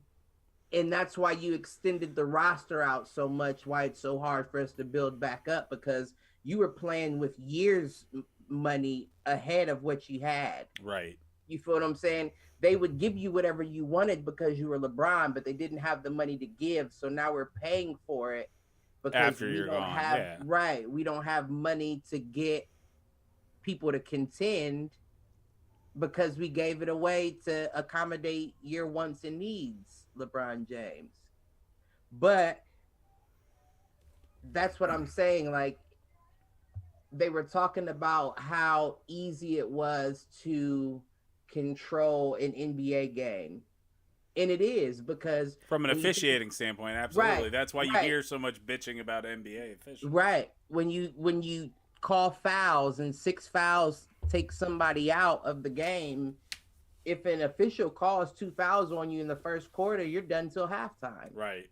and that's why you extended the roster out so much. Why it's so hard for us to build back up, because you were playing with years money ahead of what you had. Right. You feel what I'm saying? They would give you whatever you wanted because you were LeBron, but they didn't have the money to give. So now we're paying for it because After we you're don't gone, have yeah. right. We don't have money to get people to contend because we gave it away to accommodate your wants and needs, LeBron James. But that's what I'm saying. Like, they were talking about how easy it was to control an NBA game. And it is, because from an officiating standpoint, absolutely. right, That's why you right, hear so much bitching about NBA officials. right. When you call fouls and 6 fouls take somebody out of the game, if an official calls 2 fouls on you in the first quarter, you're done till halftime. Right.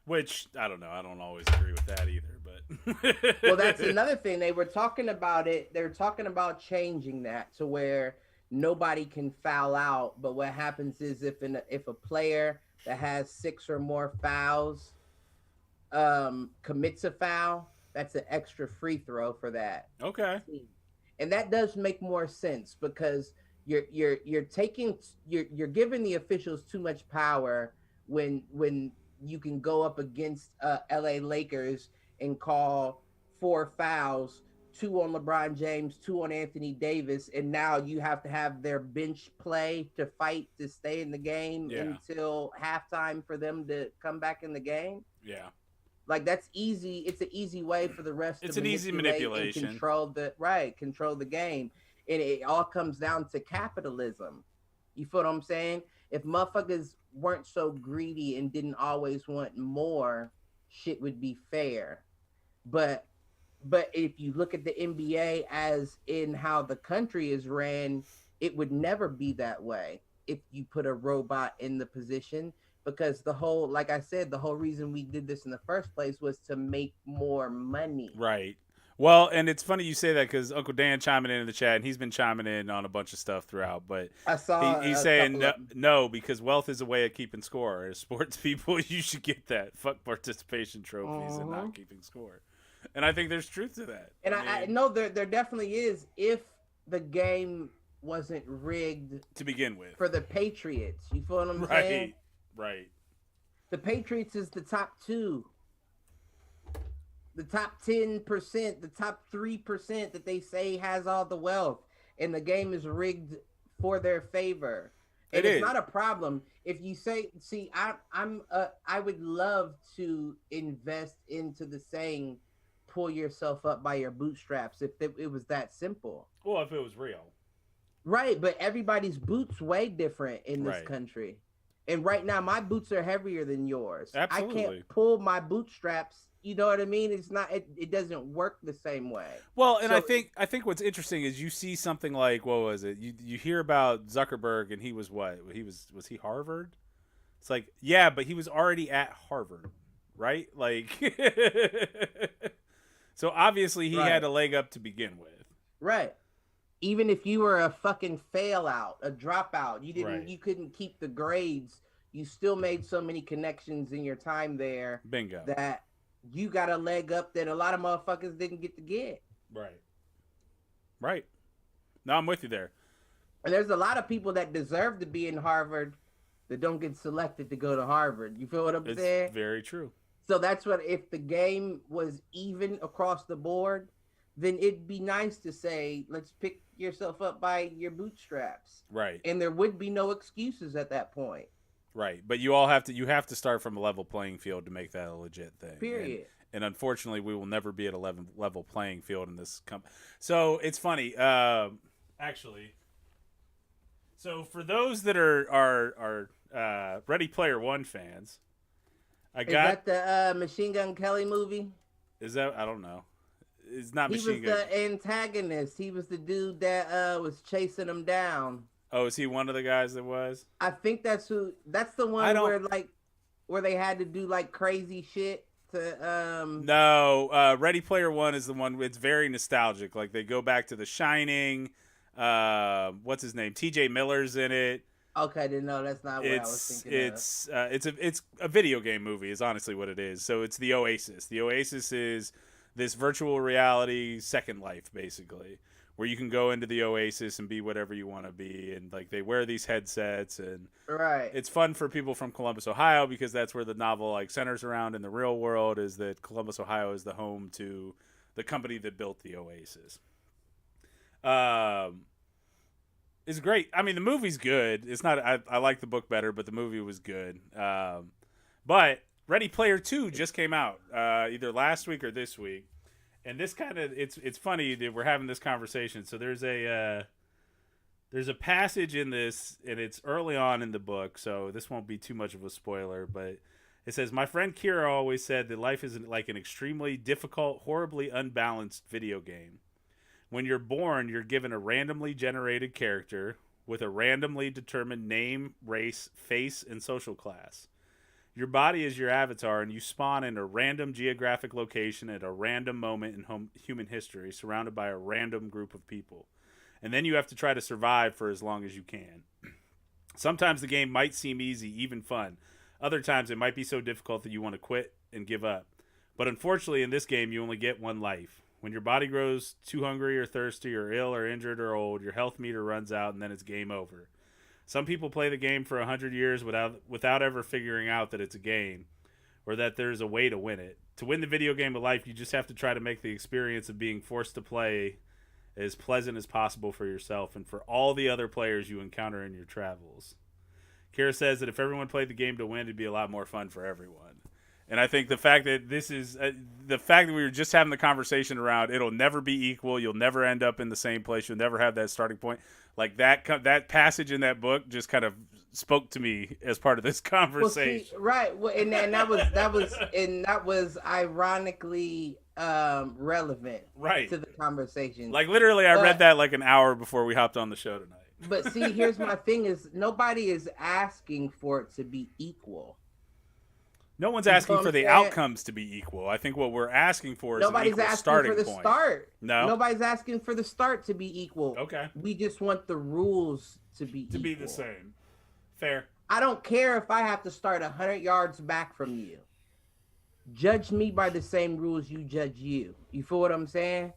Which, I don't know. I don't always agree with that either, but well, that's another thing. They were talking about it. They're talking about changing that to where nobody can foul out. But what happens is if a player that has 6 or more fouls commits a foul, that's an extra free throw for that. Okay. And that does make more sense, because you're giving the officials too much power when you can go up against LA Lakers and call 4 fouls, 2 on LeBron James, 2 on Anthony Davis, and now you have to have their bench play to fight to stay in the game until halftime for them to come back in the game. Yeah. Like, that's easy. It's an easy way for the rest it's to an easy manipulation. control the game. And it all comes down to capitalism. You feel what I'm saying? If motherfuckers weren't so greedy and didn't always want more, shit would be fair. But if you look at the NBA as in how the country is ran, it would never be that way if you put a robot in the position, because the whole, like I said, the whole reason we did this in the first place was to make more money. Right. Well, and it's funny you say that, because Uncle Dan chiming in the chat, and he's been chiming in on a bunch of stuff throughout. But I saw he's saying no, because wealth is a way of keeping score. As sports people, you should get that. Fuck participation trophies and not keeping score. And I think there's truth to that. And I know there definitely is, if the game wasn't rigged to begin with for the Patriots. You feel what I'm saying? Right. The Patriots is the top 2. The top 10%, the top 3% that they say has all the wealth, and the game is rigged for their favor. And it's not a problem if you say, see, I would love to invest into the saying, pull yourself up by your bootstraps, if it was that simple. Well, if it was real. Right, but everybody's boots way different in this country. And right now, my boots are heavier than yours. Absolutely. I can't pull my bootstraps. You know what I mean? It's not. It doesn't work the same way. Well, and so, I think what's interesting is you see something like, what was it? You hear about Zuckerberg, and he was what? Was he Harvard? It's like, yeah, but he was already at Harvard, right? Like, so obviously he had a leg up to begin with. Right. Even if you were a fucking fail out, a dropout, you couldn't keep the grades, you still made so many connections in your time there. Bingo. That you got a leg up that a lot of motherfuckers didn't get to get. Right. No, I'm with you there. And there's a lot of people that deserve to be in Harvard that don't get selected to go to Harvard. You feel what I'm saying? It's very true. So that's what, if the game was even across the board, then it'd be nice to say, let's pick yourself up by your bootstraps. Right. And there would be no excuses at that point. Right. But you have to start from a level playing field to make that a legit thing. Period. And unfortunately, we will never be at a level playing field in this company. So it's funny, actually. So for those that are Ready Player One fans, Is that the Machine Gun Kelly movie? Is that, I don't know. It's not Machine Gun. He was the antagonist. He was the dude that was chasing him down. Oh, is he one of the guys that was? I think that's the one where they had to do like crazy shit to No, Ready Player One is the one. It's very nostalgic. Like they go back to The Shining. What's his name? T.J. Miller's in it. Okay, then no, that's not what I was thinking It's a video game movie. Is honestly what it is. So it's the Oasis. The Oasis is this virtual reality Second Life, basically, where you can go into the Oasis and be whatever you want to be, and like they wear these headsets, and Right. it's fun for people from Columbus, Ohio, because that's where the novel like centers around. In the real world, is that Columbus, Ohio, is the home to the company that built the Oasis. It's great. I mean, the movie's good. It's not. I like the book better, but the movie was good. But Ready Player 2 just came out either last week or this week, and this kind of it's funny that we're having this conversation. So there's a passage in this, and it's early on in the book, so this won't be too much of a spoiler. But it says, "My friend Kira always said that life is like an extremely difficult, horribly unbalanced video game. When you're born, you're given a randomly generated character with a randomly determined name, race, face, and social class. Your body is your avatar, and you spawn in a random geographic location at a random moment in human history, surrounded by a random group of people. And then you have to try to survive for as long as you can. Sometimes the game might seem easy, even fun. Other times it might be so difficult that you want to quit and give up. But unfortunately, in this game, you only get one life. When your body grows too hungry or thirsty or ill or injured or old, your health meter runs out and then it's game over. Some people play the game for 100 years without ever figuring out that it's a game or that there's a way to win it. To win the video game of life, you just have to try to make the experience of being forced to play as pleasant as possible for yourself and for all the other players you encounter in your travels." Kira says that if everyone played the game to win, it'd be a lot more fun for everyone. And I think the fact that this is the fact that we were just having the conversation around it'll never be equal. You'll never end up in the same place. You'll never have that starting point. Like that passage in that book just kind of spoke to me as part of this conversation. Well, see, right. Well, and that was ironically relevant to the conversation. Like literally, I read that like an hour before we hopped on the show tonight. But see, here's my thing: is nobody is asking for it to be equal. No one's asking for the outcomes to be equal. I think what we're asking for is nobody's an equal asking starting for the point. Start. No, nobody's asking for the start to be equal. Okay, we just want the rules to be the same. Fair. I don't care if I have to start 100 yards back from you. Judge me by the same rules you judge you. You feel what I'm saying?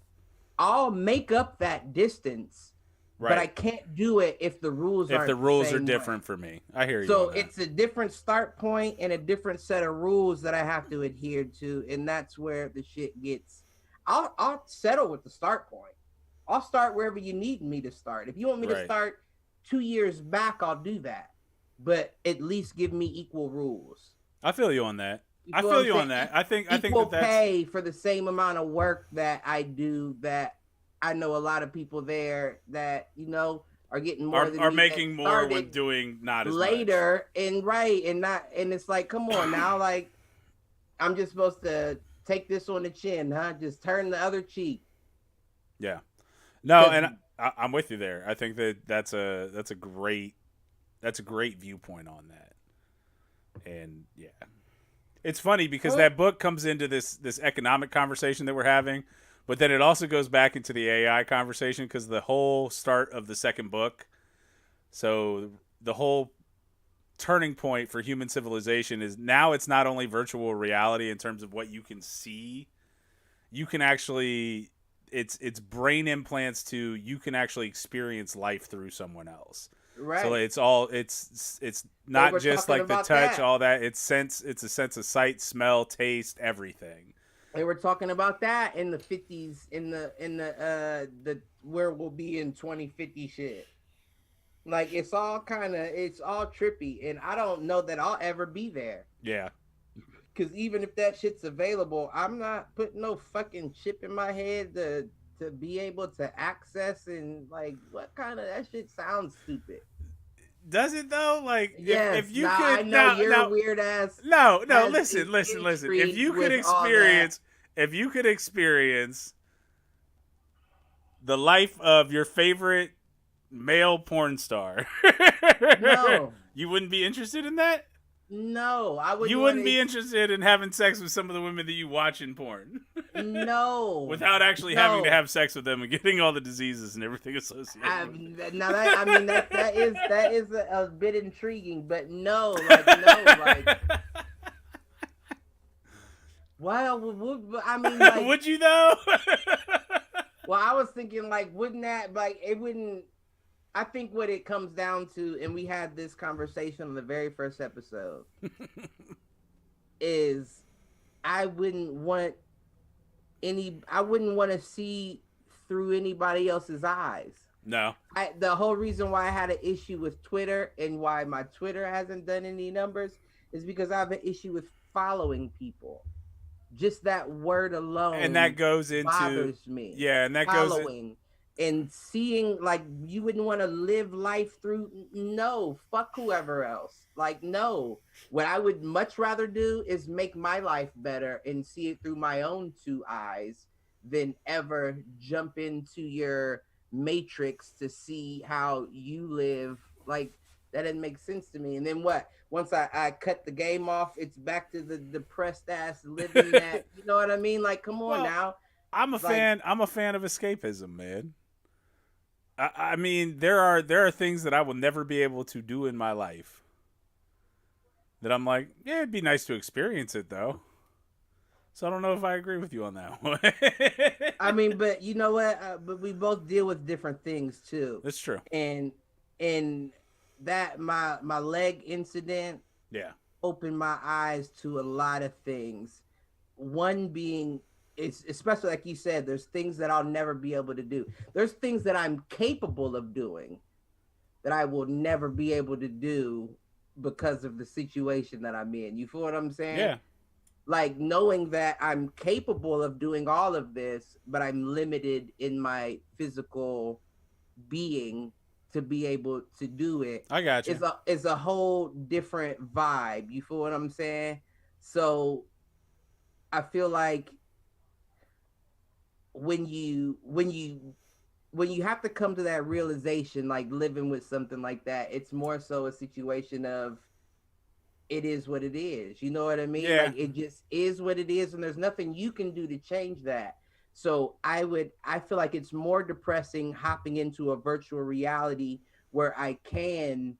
I'll make up that distance. Right. But I can't do it if the rules are different for me. I hear you. So it's a different start point and a different set of rules that I have to adhere to, and that's where the shit gets. I'll settle with the start point. I'll start wherever you need me to start. If you want me to start 2 years back, I'll do that. But at least give me equal rules. I feel you on that. I feel you on that. I think that's pay for the same amount of work that I do. That I know a lot of people there that are getting more than are making more when doing not as later much. And it's like, come on now, like I'm just supposed to take this on the chin, huh? Just turn the other cheek. Yeah, no, and I'm with you there. I think that's a great viewpoint on that. And yeah, it's funny because that book comes into this economic conversation that we're having. But then it also goes back into the AI conversation because the whole start of the second book, so the whole turning point for human civilization is now it's not only virtual reality in terms of what you can see, you can actually, it's brain implants to, you can actually experience life through someone else. Right. So it's not just like the touch, all that. It's a sense of sight, smell, taste, everything. They were talking about that in the 50s, in the where we'll be in 2050 shit. Like it's all trippy, and I don't know that I'll ever be there. Yeah. Because even if that shit's available, I'm not putting no fucking chip in my head to be able to access, and like what kind of that shit sounds stupid. Does it though? Like, yes, if you could, I know you're weird ass. No, listen. If you could experience the life of your favorite male porn star, no, you wouldn't be interested in that. No, I wouldn't. You wouldn't be interested in having sex with some of the women that you watch in porn. No. Without actually having to have sex with them and getting all the diseases and everything associated with it. Now that is a bit intriguing, but no, like. Well, I mean, like, would you though? Well, I was thinking, like, wouldn't that, like, it wouldn't. I think what it comes down to, and we had this conversation on the very first episode, is I wouldn't want to see through anybody else's eyes. No. The whole reason why I had an issue with Twitter and why my Twitter hasn't done any numbers is because I have an issue with following people. Just that word alone, and that goes into bothers me. Yeah, and that following and seeing, like, you wouldn't want to live life through. No, fuck whoever else. Like, no. What I would much rather do is make my life better and see it through my own two eyes than ever jump into your matrix to see how you live. Like, that didn't make sense to me. And then what? Once I cut the game off, it's back to the depressed ass living that. You know what I mean? Like, come on now. I'm a fan of escapism, man. I mean, there are things that I will never be able to do in my life that I'm like, yeah, it'd be nice to experience it though. So I don't know if I agree with you on that one. I mean, but you know what? But we both deal with different things too. That's true. And that my leg incident, opened my eyes to a lot of things. One being, it's especially like you said, there's things that I'll never be able to do. There's things that I'm capable of doing that I will never be able to do because of the situation that I'm in. You feel what I'm saying? Yeah. Like, knowing that I'm capable of doing all of this, but I'm limited in my physical being to be able to do it. I got you. It's a whole different vibe. You feel what I'm saying? So I feel like when you have to come to that realization, like living with something like that, it's more so a situation of it is what it is. You know what I mean? Yeah. Like, it just is what it is, and there's nothing you can do to change that. So I feel like it's more depressing hopping into a virtual reality where I can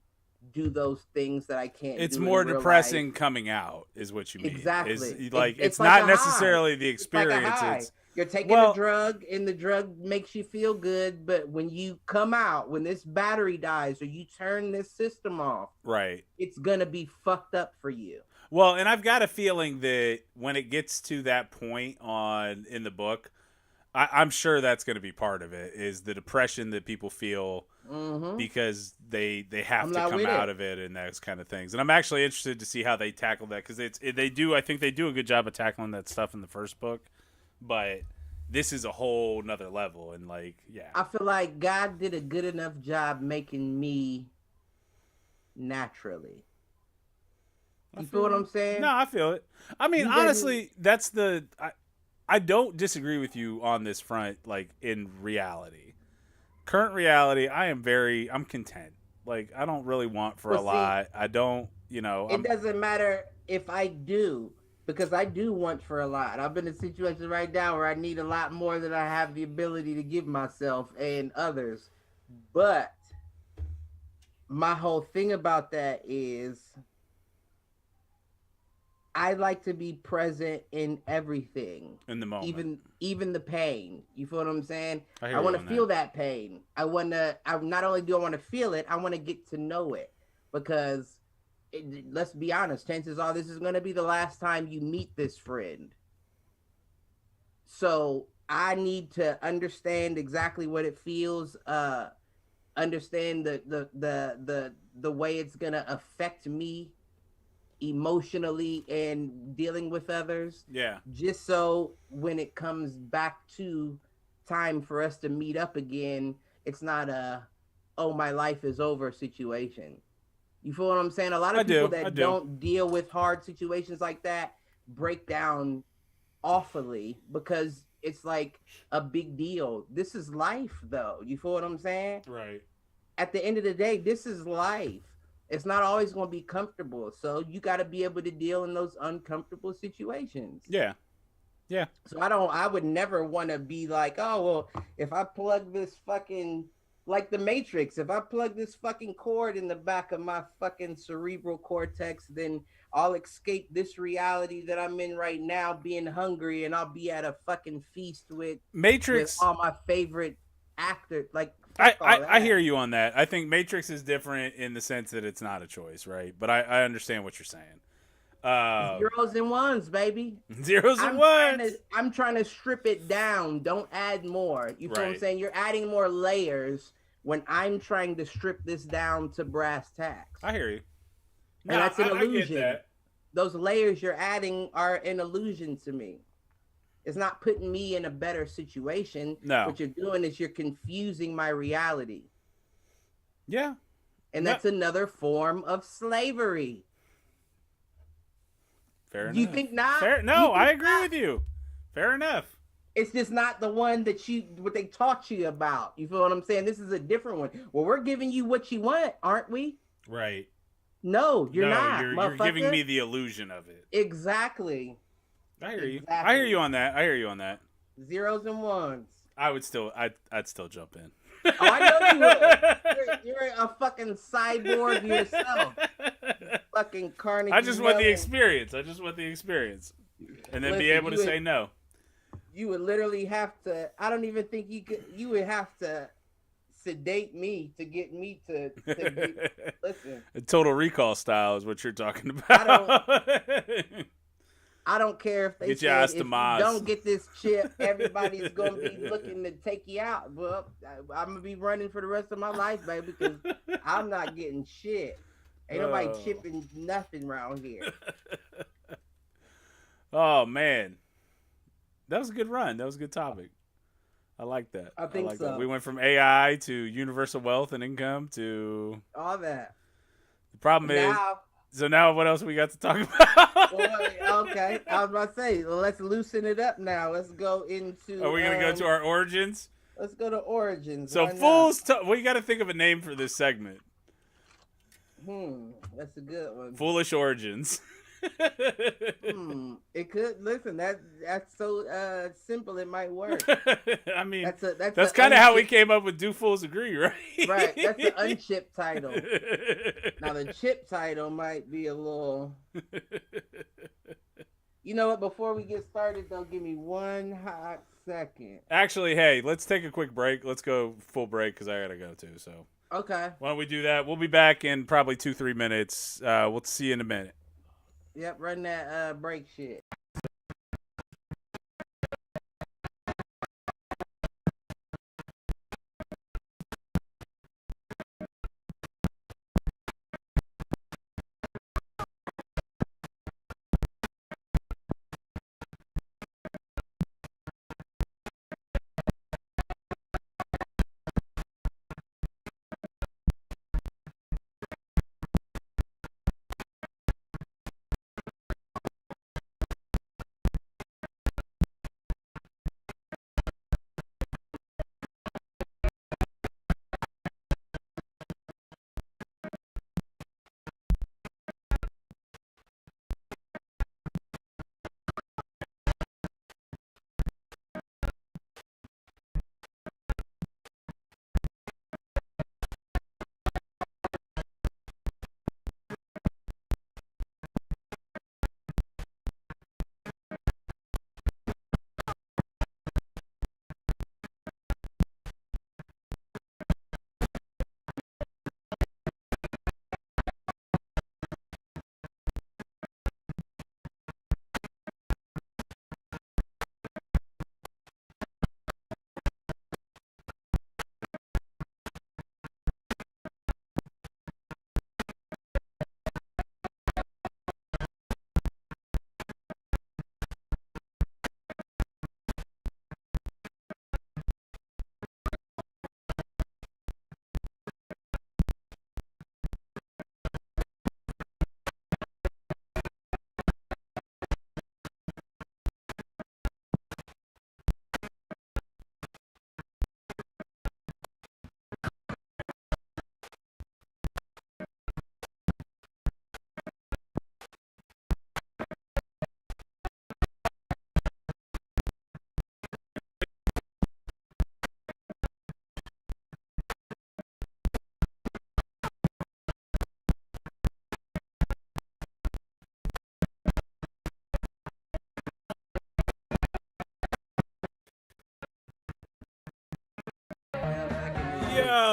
do those things that I can't. It's do more in real depressing life. Coming out is what you mean. Exactly. It's like not necessarily the experience. It's like a high. You're taking a drug, and the drug makes you feel good, but when you come out, when this battery dies or you turn this system off, right, it's gonna be fucked up for you. Well, and I've got a feeling that when it gets to that point in the book, I'm sure that's going to be part of it, is the depression that people feel because they have to come out of it and those kind of things. And I'm actually interested to see how they tackle that, because I think they do a good job of tackling that stuff in the first book, but this is a whole nother level. And like, yeah, I feel like God did a good enough job making me naturally. You feel what I'm saying? No, I feel it. I mean, honestly, that's I don't disagree with you on this front. Like, in reality, current reality, I'm content. Like, I don't really want for a lot. I don't, it doesn't matter if I do, because I do want for a lot. I've been in situations right now where I need a lot more than I have the ability to give myself and others. But my whole thing about that is I like to be present in everything. In the moment. Even the pain. You feel what I'm saying? I want to feel that pain. Not only do I want to feel it, I want to get to know it. Because let's be honest, chances are this is going to be the last time you meet this friend. So I need to understand exactly what it feels, understand the way it's going to affect me emotionally and dealing with others. Yeah. Just so when it comes back to time for us to meet up again, it's not a, oh, my life is over situation. You feel what I'm saying? A lot of people that don't deal with hard situations like that break down awfully because it's like a big deal. This is life, though. You feel what I'm saying? Right. At the end of the day, this is life. It's not always going to be comfortable. So you got to be able to deal in those uncomfortable situations. Yeah. Yeah. So I would never want to be like, oh, well, if I plug this fucking, like the Matrix, if I plug this fucking cord in the back of my fucking cerebral cortex, then I'll escape this reality that I'm in right now, being hungry, and I'll be at a fucking feast with Matrix. all my favorite actors. Like, I hear you on that. I think Matrix is different in the sense that it's not a choice, right? But I understand what you're saying. Zeros and ones, baby. Zeros and ones. I'm trying to strip it down. Don't add more. You feel what I'm saying? You're adding more layers when I'm trying to strip this down to brass tacks. I hear you. And that's an illusion. I get that. Those layers you're adding are an illusion to me. It's not putting me in a better situation. No. What you're doing is you're confusing my reality. Yeah. And that's another form of slavery. Fair enough. You think not? No, I agree with you. Fair enough. It's just not the one that what they taught you about. You feel what I'm saying? This is a different one. Well, we're giving you what you want, aren't we? Right. No, you're not. You're giving me the illusion of it. Exactly. I hear you. I hear you on that. Zeros and ones. I'd still jump in. Oh, I know you would. You're a fucking cyborg yourself. Fucking Carnegie. I just want the experience. And then be able to say no. You would literally have to. I don't even think you could. You would have to sedate me to get me to listen. Total Recall style is what you're talking about. I don't care if they get said, if you Maz. don't get this chip, everybody's gonna be looking to take you out. Well, I'm gonna be running for the rest of my life, baby, because I'm not getting shit. Ain't nobody chipping nothing around here. Oh man, that was a good run. That was a good topic. I like that. I think so. That. We went from AI to universal wealth and income to all that. The problem is. So now what else we got to talk about? Okay, I was about to say, well, let's loosen it up now. Let's go into... Are we going to go to our origins? Let's go to origins. So fools... we got to think of a name for this segment. That's a good one. Foolish origins. It could... Listen, that's so simple it might work. I mean, that's kind of how we came up with Do Fools Agree, right? Right, that's the unchipped title. Now the chip title might be a little... You know what? Before we get started, though, give me one hot second. Actually, hey, let's take a quick break. Let's go full break because I got to go too, so... Okay. Why don't we do that? We'll be back in probably 2-3 minutes. We'll see you in a minute. Yep, run that break shit.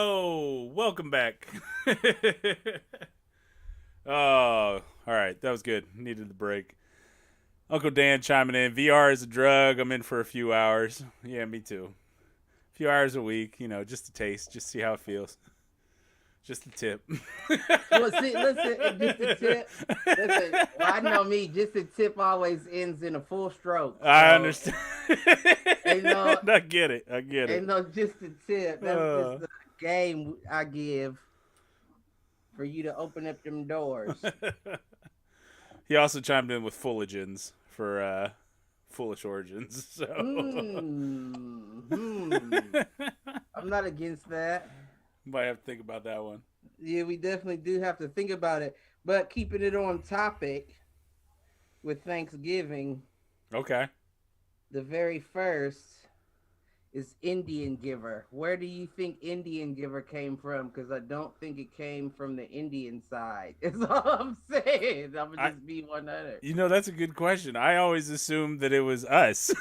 Yo, welcome back. Oh, all right, that was good. Needed the break. Uncle Dan chiming in. VR is a drug. I'm in for a few hours. Yeah, me too. A few hours a week, just a taste, just see how it feels. Just a tip. Well, see, listen, just a tip. Listen, I know me. Just a tip always ends in a full stroke. So, I understand. I get it. Ain't no just a tip. That's just a game I give for you to open up them doors. He also chimed in with Fulligins for Foolish Origins. So. I'm not against that. Might have to think about that one. Yeah, we definitely do have to think about it. But keeping it on topic with Thanksgiving. Okay. The very first is Indian Giver. Where do you think Indian Giver came from? Because I don't think it came from the Indian side. That's all I'm saying. I'm going to just be 100. That's a good question. I always assumed that it was us.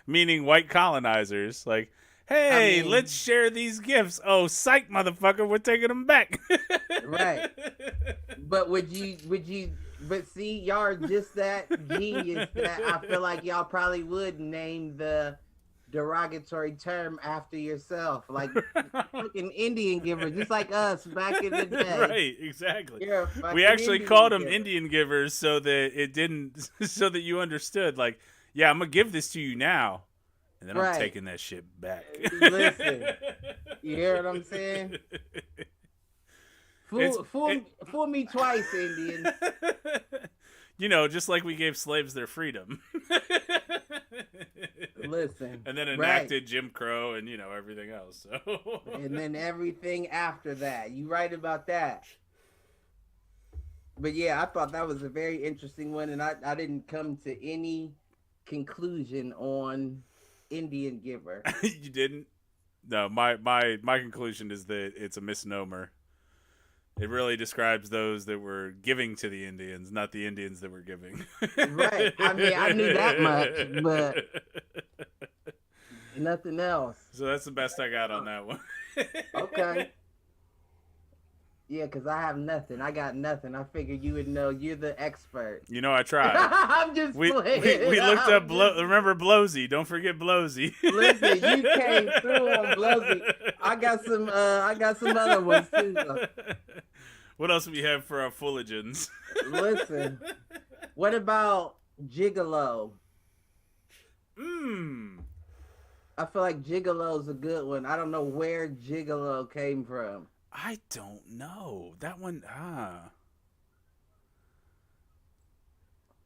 Meaning white colonizers. Like, hey, let's share these gifts. Oh, psych, motherfucker, we're taking them back. Right. But but see, y'all are just that genius that I feel like y'all probably would name the derogatory term after yourself. Like fucking Indian Giver, just like us back in the day. Right, exactly. We actually called them Indian Givers so that you understood, like, yeah, I'm going to give this to you now. And then I'm taking that shit back. Listen, you hear what I'm saying? Fool me twice, Indians. Just like we gave slaves their freedom. Listen. And then enacted Jim Crow and, everything else. So. And then everything after that. You right about that. But yeah, I thought that was a very interesting one. And I didn't come to any conclusion on Indian Giver. You didn't? No, my conclusion is that it's a misnomer. It really describes those that were giving to the Indians, not the Indians that were giving. Right. I mean, I knew that much, but nothing else. So that's the best I got on that one. Okay. Yeah, because I have nothing. I got nothing. I figured you would know. You're the expert. I tried. I'm just playing. We looked up, remember Blowsy. Don't forget Blowsy. Listen, you came through on Blowsy. I got some other ones too, though. What else do we have for our Fulligins? Listen, what about Gigolo? I feel like Gigolo's a good one. I don't know where Gigolo came from. I don't know. That one,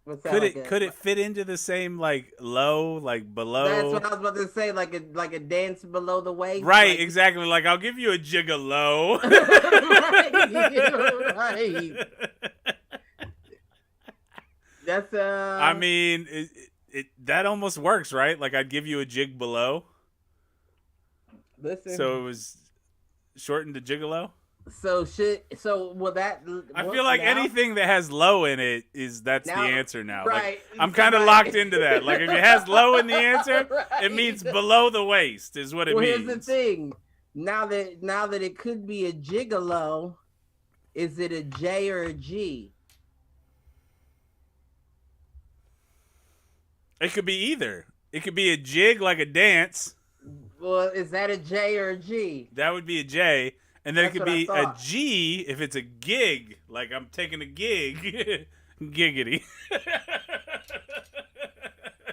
What's that? Could it fit into the same low, below? That's what I was about to say, like a dance below the waist. Right, exactly. Like I'll give you a gigolo. Right. That's I mean, it that almost works, right? Like I'd give you a jig below. Listen. So it was shortened to gigolo. So will that? I feel like anything that has low in it that's the answer now. Right. Like, I'm kind of locked into that. Like if it has low in the answer, right. It means below the waist is what it means. Here's the thing. Now that it could be a gigolo, is it a J or a G? It could be either. It could be a jig like a dance. Well, is that a J or a G? That would be a J. And then it could be a thought. G if it's a gig. Like I'm taking a gig. Giggity.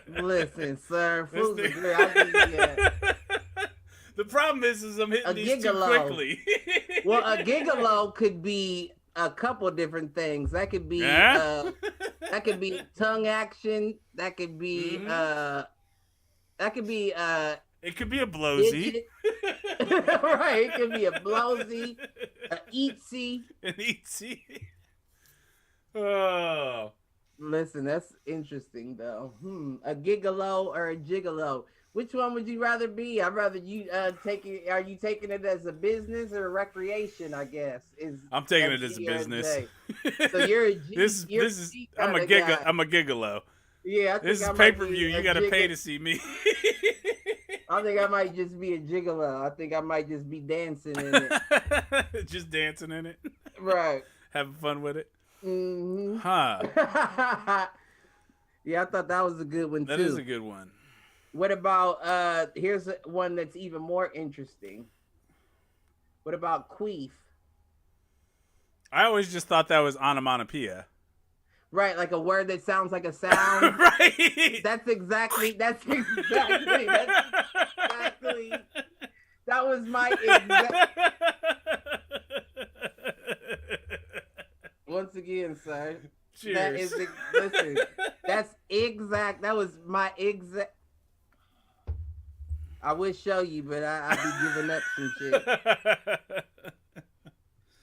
Listen, sir. I'll give you that. The problem is I'm hitting these too quickly. Well, a gigolo could be a couple different things. That could be tongue action. That could be it could be a blowsy. Right, it could be a blowsy, a eatsy. An eatsy. Oh. Listen, that's interesting though. A gigolo or a gigolo? Which one would you rather be? I'd rather you take it. Are you taking it as a business or a recreation? I guess I'm taking it as a business. So you're a G. This is. I'm a gigolo. Yeah, this is pay-per-view. You got to pay to see me. I think I might just be a gigolo. I think I might just be dancing in it. Just dancing in it. Right. Having fun with it. Mm-hmm. Huh. Yeah, I thought that was a good one, That too. is a good one. What about, here's one that's even more interesting. What about queef? I always just thought that was onomatopoeia. Right, like a word that sounds like a sound. Right. That's exactly. That was my exact. Once again, sir. Cheers. That is listen. That's exact. That was my exact. I would show you, but I'd be giving up some shit.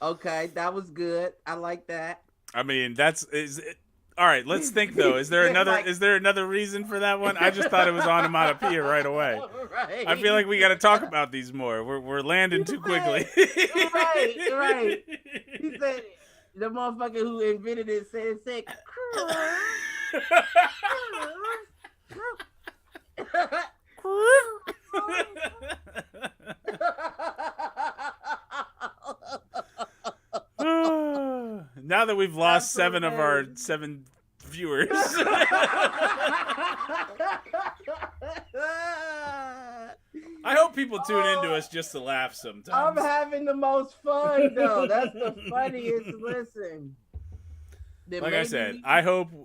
Okay, that was good. I like that. I mean, all right. Let's think though. Is there another? Is there another reason for that one? I just thought it was onomatopoeia right away. Right. I feel like we got to talk about these more. We're landing too quickly. Right. He said the motherfucker who invented it said. Now that we've lost That's 7 of our hilarious. 7 viewers. I hope people tune into us just to laugh I'm sometimes. having the most fun though. That's the funniest. Listen. Then Like I maybe said, we-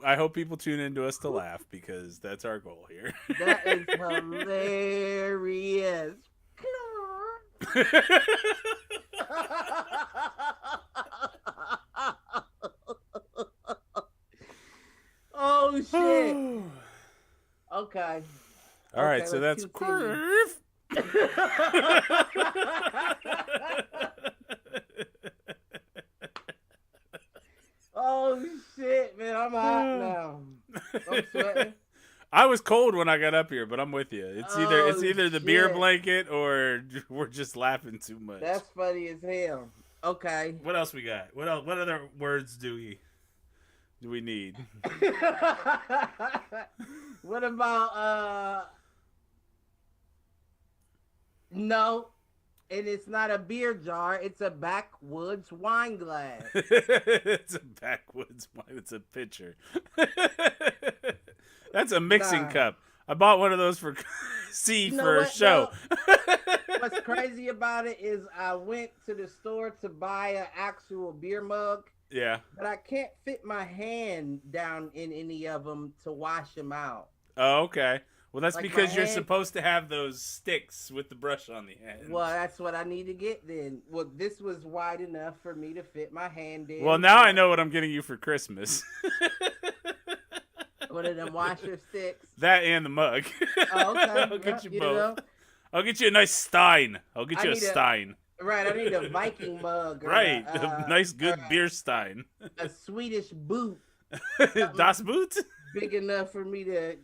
I hope people tune into us to laugh because that's our goal here. that is hilarious. Oh shit. Okay. All right, Okay, so let's that's continue. Oh shit, man! I'm hot now. I'm sweating. I was cold when I got up here, but I'm with you. It's either the beer shit. blanket or we're just laughing too much. That's funny as hell. Okay. What else we got? What else? What other words do we need? What about no, and it's not a beer jar, it's a backwoods wine glass. It's a backwoods wine. It's a pitcher. That's a mixing Nah. cup. I bought one of those for You know for a what, show. What's crazy about it is I went to the store to buy an actual beer mug, Yeah. but I can't fit my hand down in any of them to wash them out. Oh, okay. Well, that's Like because my you're hand- supposed to have those sticks with the brush on the end. Well, that's what I need to get then. Well, this was wide enough for me to fit my hand in. Well, now I know what I'm getting you for Christmas. One of them washer sticks. That and the mug. Oh, okay. I'll get you You both. know? I'll get you a nice Stein. I'll get I you a need a- Stein. Right, I need a Viking mug. Or Right. A, A nice, good or beer Stein. a Swedish boot Das Boot? big enough for me to.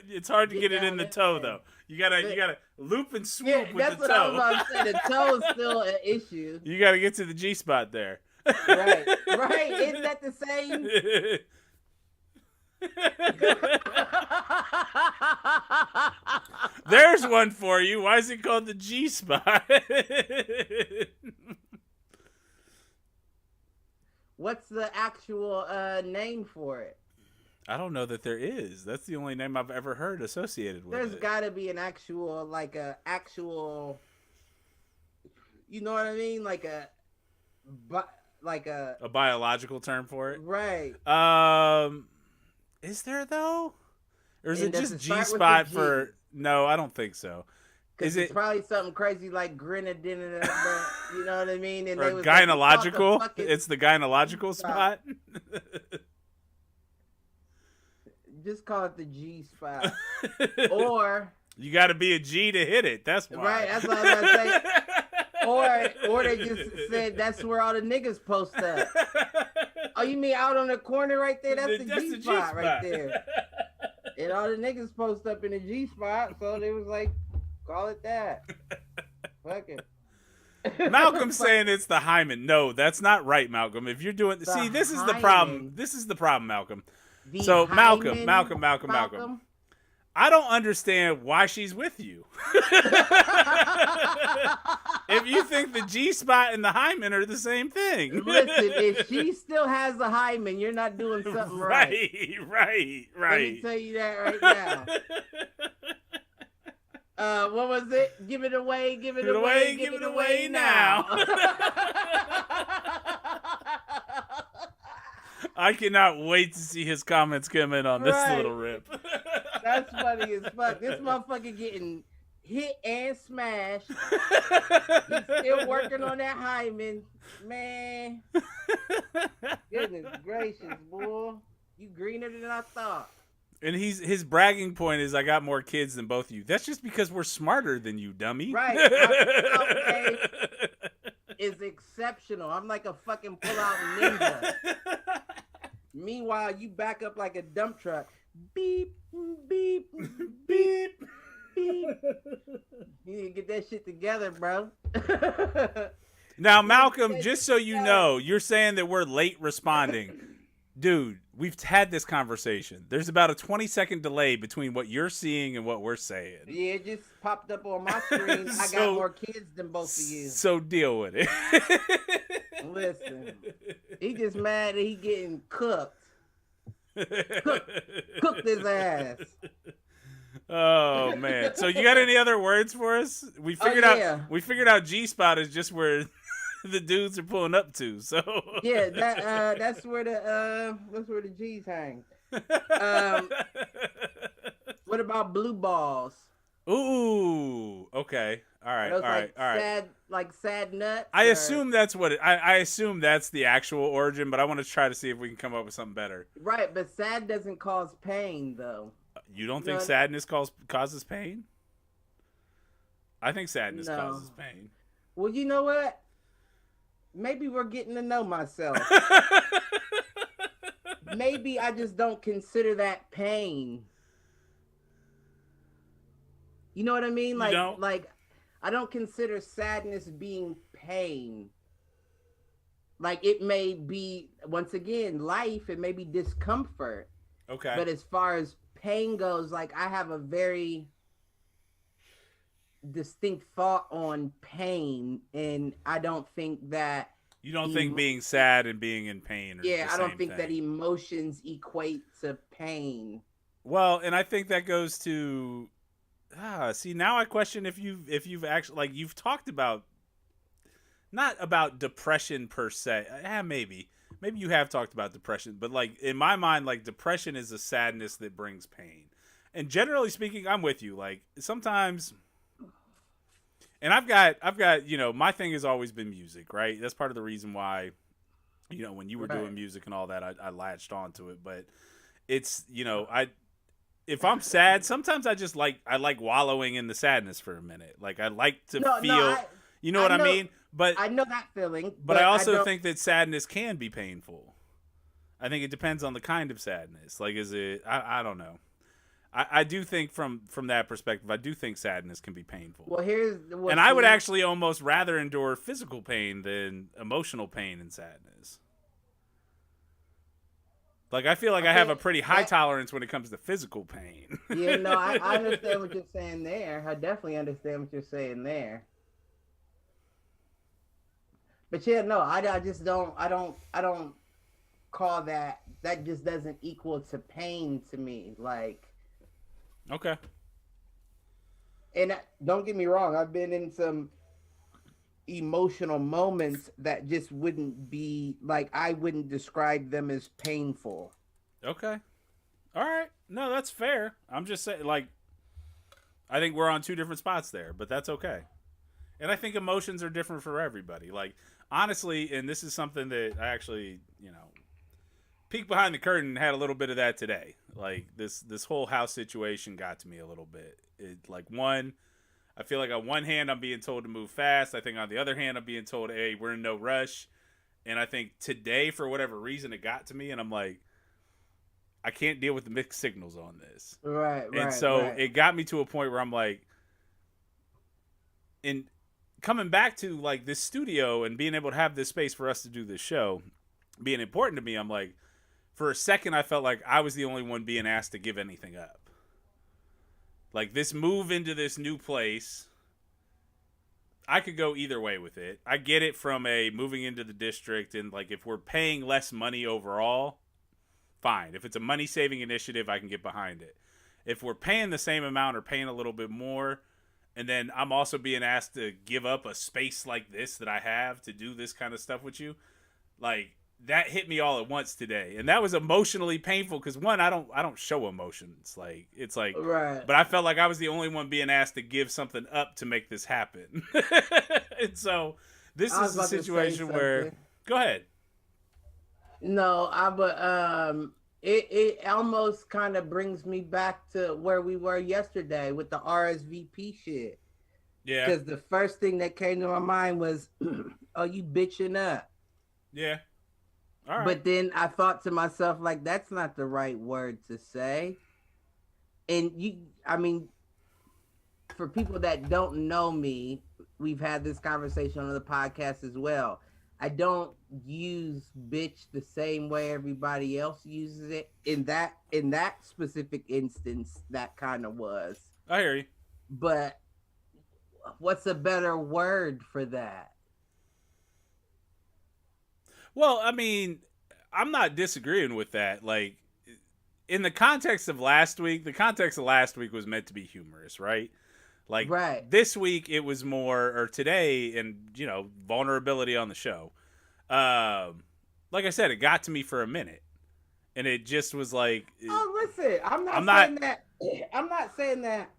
It's hard to Get get it in down the that toe, thing. though. You gotta loop and swoop Yeah, with that's the what I was toe. about to say. The toe is still an issue. You gotta get to the G spot there. Right. Isn't that the same? There's one for you. Why is it called the G spot? What's the actual name for it? I don't know that there is. That's the only name I've ever heard associated with There's it. got to be an actual, you know what I mean? Like a A biological term for it. right. Is there though? Or is And it does just it start G with spot a G? for? No, I don't think so. Because Is it's it probably something crazy like grenadine, you know what I mean? And or was like, gynecological? "What the fuck is-" It's the gynecological spot. Just call it the G spot. Or You got to be a G to hit it. That's why. right, that's what I was gonna say. Or they just said that's where all the niggas post up. Oh, you mean out on the corner right there? That's the G spot right there. And all the niggas post up in the G spot, so they was like, call it that. Fuck it. Malcolm's saying it's the hymen. No, that's not right, Malcolm. If you're doing, see, this is the problem. hymen. This is the problem, Malcolm. The So, hymen, Malcolm. I don't understand why she's with you. If you think the G spot and the hymen are the same thing. Listen, if she still has a hymen, you're not doing something right. Right. Let me tell you that right now. What was it? Give it away, give it away, give it away now. I cannot wait to see his comments come in on this little rip. That's funny as fuck. This motherfucker getting hit and smashed. He's still working on that hymen. Man. Goodness gracious, boy. You greener than I thought. And his bragging point is, I got more kids than both of you. That's just because we're smarter than you, dummy. Right. Okay. Is exceptional. I'm like a fucking pull-out ninja. Meanwhile, you back up like a dump truck. Beep, beep, beep, beep. You need to get that shit together, bro. Now, Malcolm, just so you know, you're saying that we're late responding. Dude, we've had this conversation. There's about a 20-second delay between what you're seeing and what we're saying. Yeah, it just popped up on my screen. I got more kids than both of you. So deal with it. Listen, he just mad that he getting cooked. Cooked his ass. Oh man! So you got any other words for us? We figured out G spot is just where the dudes are pulling up to. So yeah, that's where the G's hang. What about blue balls? Ooh, okay, all right. Sad nuts. I assume that's what I assume that's the actual origin, but I want to try to see if we can come up with something better. Right, but sad doesn't cause pain though. You don't think sadness causes pain? I think sadness causes pain. Well, you know what? Maybe we're getting to know myself. Maybe I just don't consider that pain. You know what I mean? Like I don't consider sadness being pain. Like it may be, once again, life, it may be discomfort. Okay. But as far as pain goes, like I have a very distinct thought on pain, and I don't think that you don't think being sad and being in pain are the I don't same think thing. that emotions equate to pain. Well, and I think that goes to see, now I question if you've actually, like, you've talked about, not about depression per se. Maybe you have talked about depression, but like in my mind, like depression is a sadness that brings pain. And generally speaking, I'm with you. Like sometimes, and I've got, you know, my thing has always been music, right? That's part of the reason why, you know, when you were doing music and all that, I latched onto it. But it's, you know, if I'm sad, sometimes I like wallowing in the sadness for a minute. Like I like to feel, you know what I mean? But I know that feeling. But I also think that sadness can be painful. I think it depends on the kind of sadness. Like, is it? I don't know. I do think from that perspective, I do think sadness can be painful. Well, and I would actually almost rather endure physical pain than emotional pain and sadness. Like, I feel like I have a pretty high tolerance when it comes to physical pain. Yeah, no, I understand what you're saying there. I definitely understand what you're saying there. But yeah, no, I just don't call that just doesn't equal to pain to me. Like, okay. And don't get me wrong, I've been in some emotional moments that just wouldn't be, like, I wouldn't describe them as painful. Okay. All right. No, that's fair. I'm just saying, like, I think we're on two different spots there, but that's okay. And I think emotions are different for everybody. Like, honestly, and this is something that I actually, you know, peeked behind the curtain, had a little bit of that today. Like, this whole house situation got to me a little bit. I feel like on one hand, I'm being told to move fast. I think on the other hand, I'm being told, hey, we're in no rush. And I think today, for whatever reason, it got to me, and I'm like, I can't deal with the mixed signals on this. Right. And so it got me to a point where I'm like, and coming back to like this studio and being able to have this space for us to do this show being important to me, I'm like, for a second, I felt like I was the only one being asked to give anything up. Like this move into this new place, I could go either way with it. I get it from a moving into the district, and like if we're paying less money overall, fine. If it's a money saving initiative, I can get behind it. If we're paying the same amount or paying a little bit more, and then I'm also being asked to give up a space like this that I have to do this kind of stuff with you, like that hit me all at once today, and that was emotionally painful because one, I don't show emotions, like it's like, Right. but I felt like I was the only one being asked to give something up to make this happen, and so this is a situation where, go ahead. No, it almost kind of brings me back to where we were yesterday with the RSVP shit. Yeah. Because the first thing that came to my mind was, "Oh, you bitching up." Yeah. All right. But then I thought to myself, like, that's not the right word to say. And I mean, for people that don't know me, we've had this conversation on the podcast as well. I don't use bitch the same way everybody else uses it. In that specific instance, that kind of was. I hear you. But what's a better word for that? Well, I mean, I'm not disagreeing with that. Like, in the context of last week, was meant to be humorous, right? Like, right. This week it was more, or today, and, vulnerability on the show. Like I said, it got to me for a minute. And it just was like... Oh, listen, I'm not saying that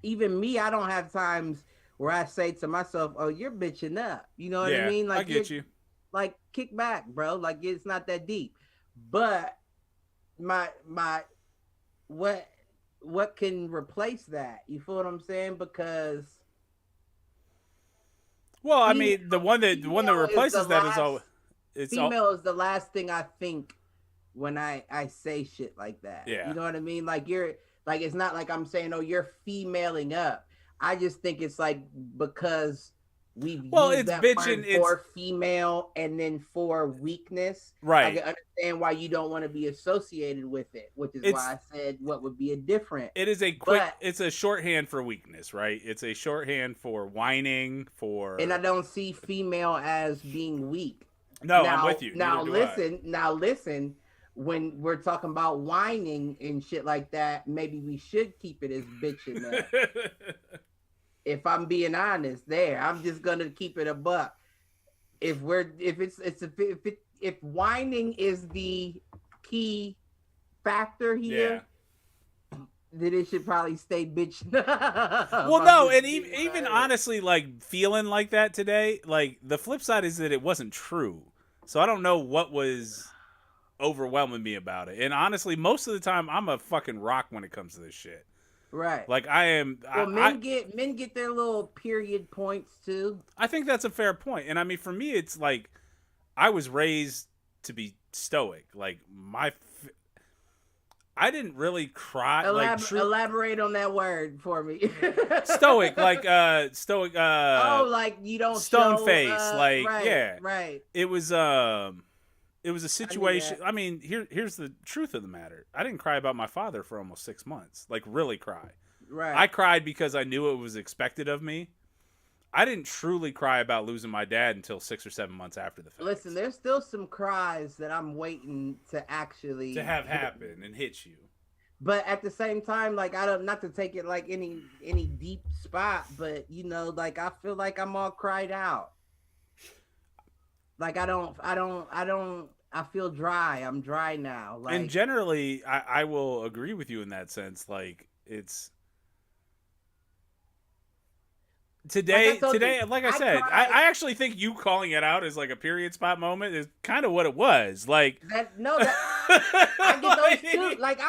even me, I don't have times where I say to myself, "Oh, you're bitching up." You know what I mean? Like, I get you. Like, kick back, bro. Like, it's not that deep. But what can replace that? You feel what I'm saying? Because well, I mean, the one that replaces that is all. Female is the last thing I think when I say shit like that. Yeah. You know what I mean? Like, it's not like I'm saying, "Oh, you're femaling up." I just think it's like because we've used that word for female and then for weakness. Right. I can understand why you don't want to be associated with it, which is why I said what would be a different. It is it's a shorthand for weakness, right? It's a shorthand for whining, and I don't see female as being weak. No, I'm with you. Now listen, when we're talking about whining and shit like that, maybe we should keep it as bitching up. If I'm being honest, I'm just gonna keep it a buck. If whining is the key factor here, then it should probably stay bitching. Well, no, and even honestly, like feeling like that today, like the flip side is that it wasn't true. So I don't know what was overwhelming me about it. And honestly, most of the time, I'm a fucking rock when it comes to this shit. Right. Like I am. Well, men get their little period points too. I think that's a fair point. And I mean, for me, it's like I was raised to be stoic. Like I didn't really cry. Elaborate on that word for me. Stoic, like stoic. Like you don't stone show, face. Right. It was a situation. I mean, here's the truth of the matter. I didn't cry about my father for almost 6 months. Like really cry. Right. I cried because I knew it was expected of me. I didn't truly cry about losing my dad until 6 or 7 months after the fact. Listen, there's still some cries that I'm waiting to actually have happen and hit you. But at the same time, like I don't, not to take it like any deep spot, but like I feel like I'm all cried out. Like I feel dry. I'm dry now. Like, and generally, I will agree with you in that sense. Like it's. Today, like I said, I actually think you calling it out as like a period spot moment is kind of what it was. Like that. No, I get those too. Like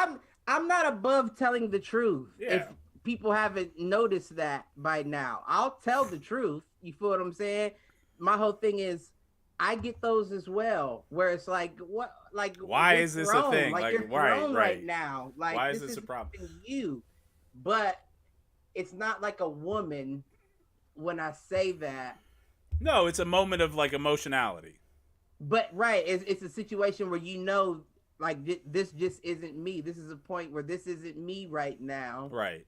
I'm not above telling the truth. Yeah. If people haven't noticed that by now, I'll tell the truth. You feel what I'm saying? My whole thing is, I get those as well. Where it's like, what? Like, why is this a thing? Like you're grown right now. Like, why is this a problem? You, but it's not like a woman. When I say that, no, it's a moment of like emotionality. But right, it's a situation where like this just isn't me. This is a point where this isn't me right now. Right.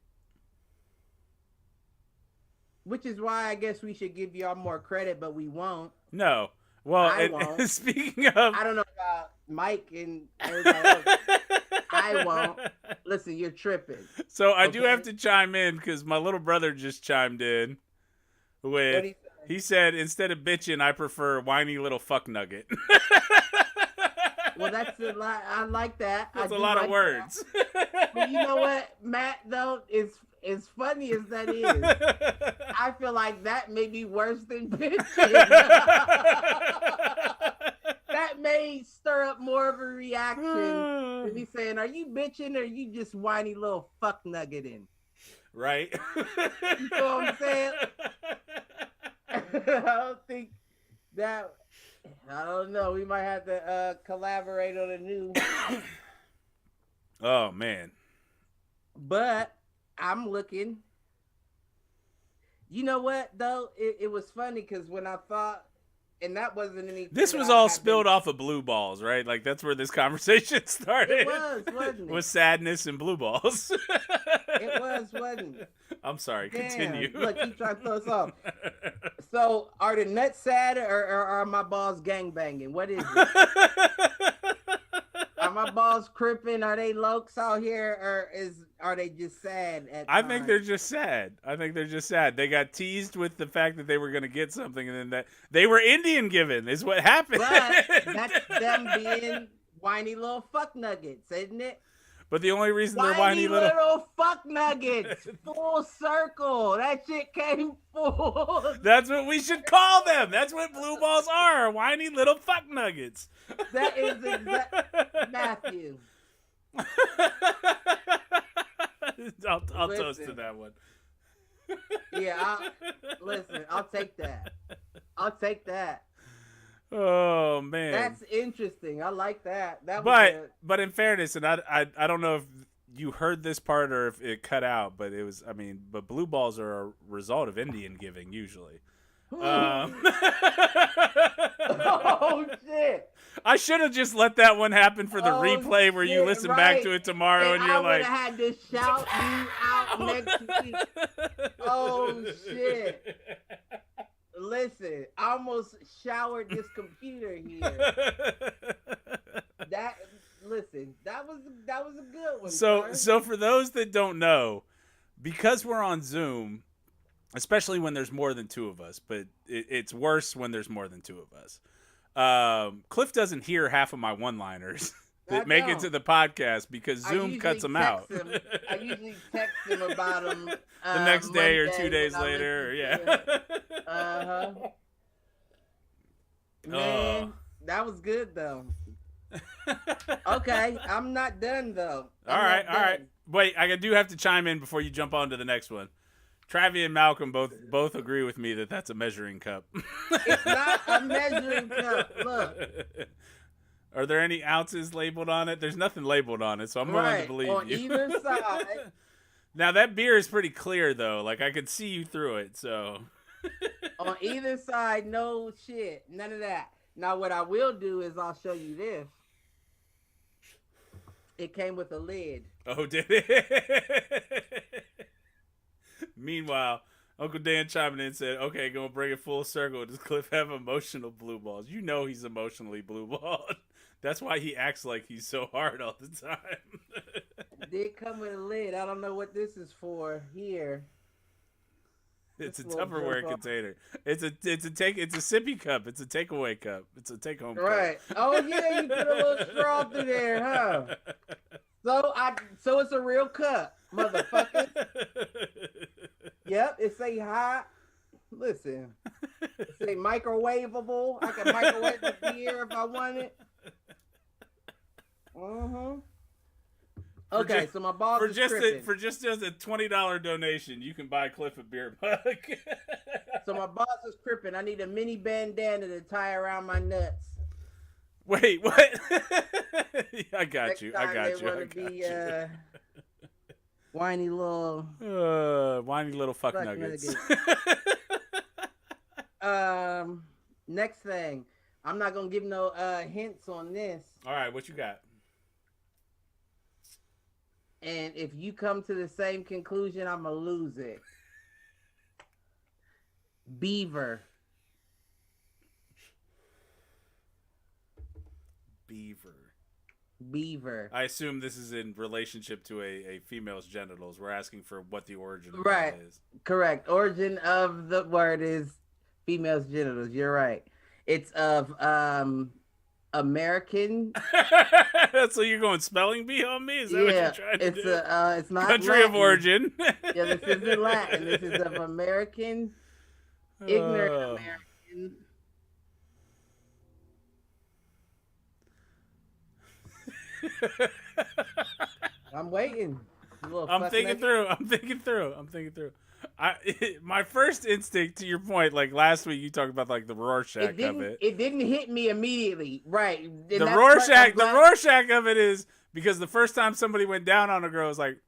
which is why I guess we should give y'all more credit, but we won't. No. Well, I won't. Speaking of, I don't know about Mike and everybody else. I won't. Listen, you're tripping. So I do have to chime in because my little brother just chimed in with. He said, instead of bitching, I prefer whiny little fuck nugget. Well, that's a lot. I like that. That's a lot of words. But you know what, Matt, though, as funny as that is, I feel like that may be worse than bitching. That may stir up more of a reaction to me saying, are you bitching or are you just whiny little fuck nuggeting? Right. You know what I'm saying? I don't think that. I don't know. We might have to collaborate on a new. Oh man. But I'm looking. You know what though? It was funny because when I thought, and that wasn't anything. This was all spilled off of blue balls, right? Like that's where this conversation started. It was, wasn't it? With sadness and blue balls. It was, wasn't it? I'm sorry. Damn. Continue. Look, you trying to throw us off. So, are the nuts sad or are my balls gangbanging? What is it? Are my balls cripping? Are they lokes out here, or are they just sad? I think they're just sad. They got teased with the fact that they were going to get something, and then that they were Indian given is what happened. But that's them being whiny little fuck nuggets, isn't it? But the only reason they're whiny little fuck nuggets, full circle. That shit came full. That's what we should call them. That's what blue balls are, whiny little fuck nuggets. That is Matthew. I'll toast to that one. Yeah, I'll take that. I'll take that. Oh man, that's interesting. I like that. But in fairness, and I don't know if you heard this part or if it cut out, but it was. I mean, but blue balls are a result of Indian giving usually. Oh shit! I should have just let that one happen for the replay where you listen back to it tomorrow and you're like, I would have had to shout you out next week. Oh shit! Listen, I almost showered this computer here. That was a good one. So for those that don't know, because we're on Zoom, especially when there's more than two of us, but it's worse when there's more than two of us. Cliff doesn't hear half of my one-liners that make it to the podcast because Zoom cuts them out. I usually text him about them the next day or 2 days later. Yeah. Man, that was good though. Okay, I'm not done though. All right. Wait, I do have to chime in before you jump on to the next one. Travi and Malcolm both agree with me that that's a measuring cup. It's not a measuring cup. Look. Are there any ounces labeled on it? There's nothing labeled on it, so I'm willing to believe on you. Either side. Now that beer is pretty clear though. Like I could see you through it, so. On either side, no shit. None of that. Now what I will do is I'll show you this. It came with a lid. Oh, did it? Meanwhile, Uncle Dan chiming in and said, okay, gonna bring it full circle. Does Cliff have emotional blue balls? You know he's emotionally blue balled. That's why he acts like he's so hard all the time. It did come with a lid. I don't know what this is for here. It's a Tupperware container. It's a sippy cup. It's a takeaway cup. It's a take home cup. Right. Oh yeah, you put a little straw through there, huh? So it's a real cup, motherfucker. Yep, it say hot. Listen, it say microwavable. I can microwave the beer if I want it. Okay, so my balls for is just tripping. for just as a $20 donation, you can buy Cliff a beer mug. So my balls is tripping. I need a mini bandana to tie around my nuts. Wait, what? I got Next you. time I got you. They want to be whiny little fuck nuggets. Next thing, I'm not gonna give no hints on this. All right, what you got? And if you come to the same conclusion, I'm gonna lose it. Beaver. Beaver. Beaver. I assume this is in relationship to a female's genitals. We're asking for what the origin of Right. that is. Correct. Origin of the word is female's genitals. You're right. It's of American. So you're going spelling bee on me? Is that what you're trying to do? It's not Country Latin. of origin. Yeah, this isn't Latin. This is of American, ignorant American. I'm waiting. I'm thinking through. My first instinct, to your point, like last week, you talked about like the Rorschach of it. It didn't hit me immediately, right? And The Rorschach of it is because the first time somebody went down on a girl, was like,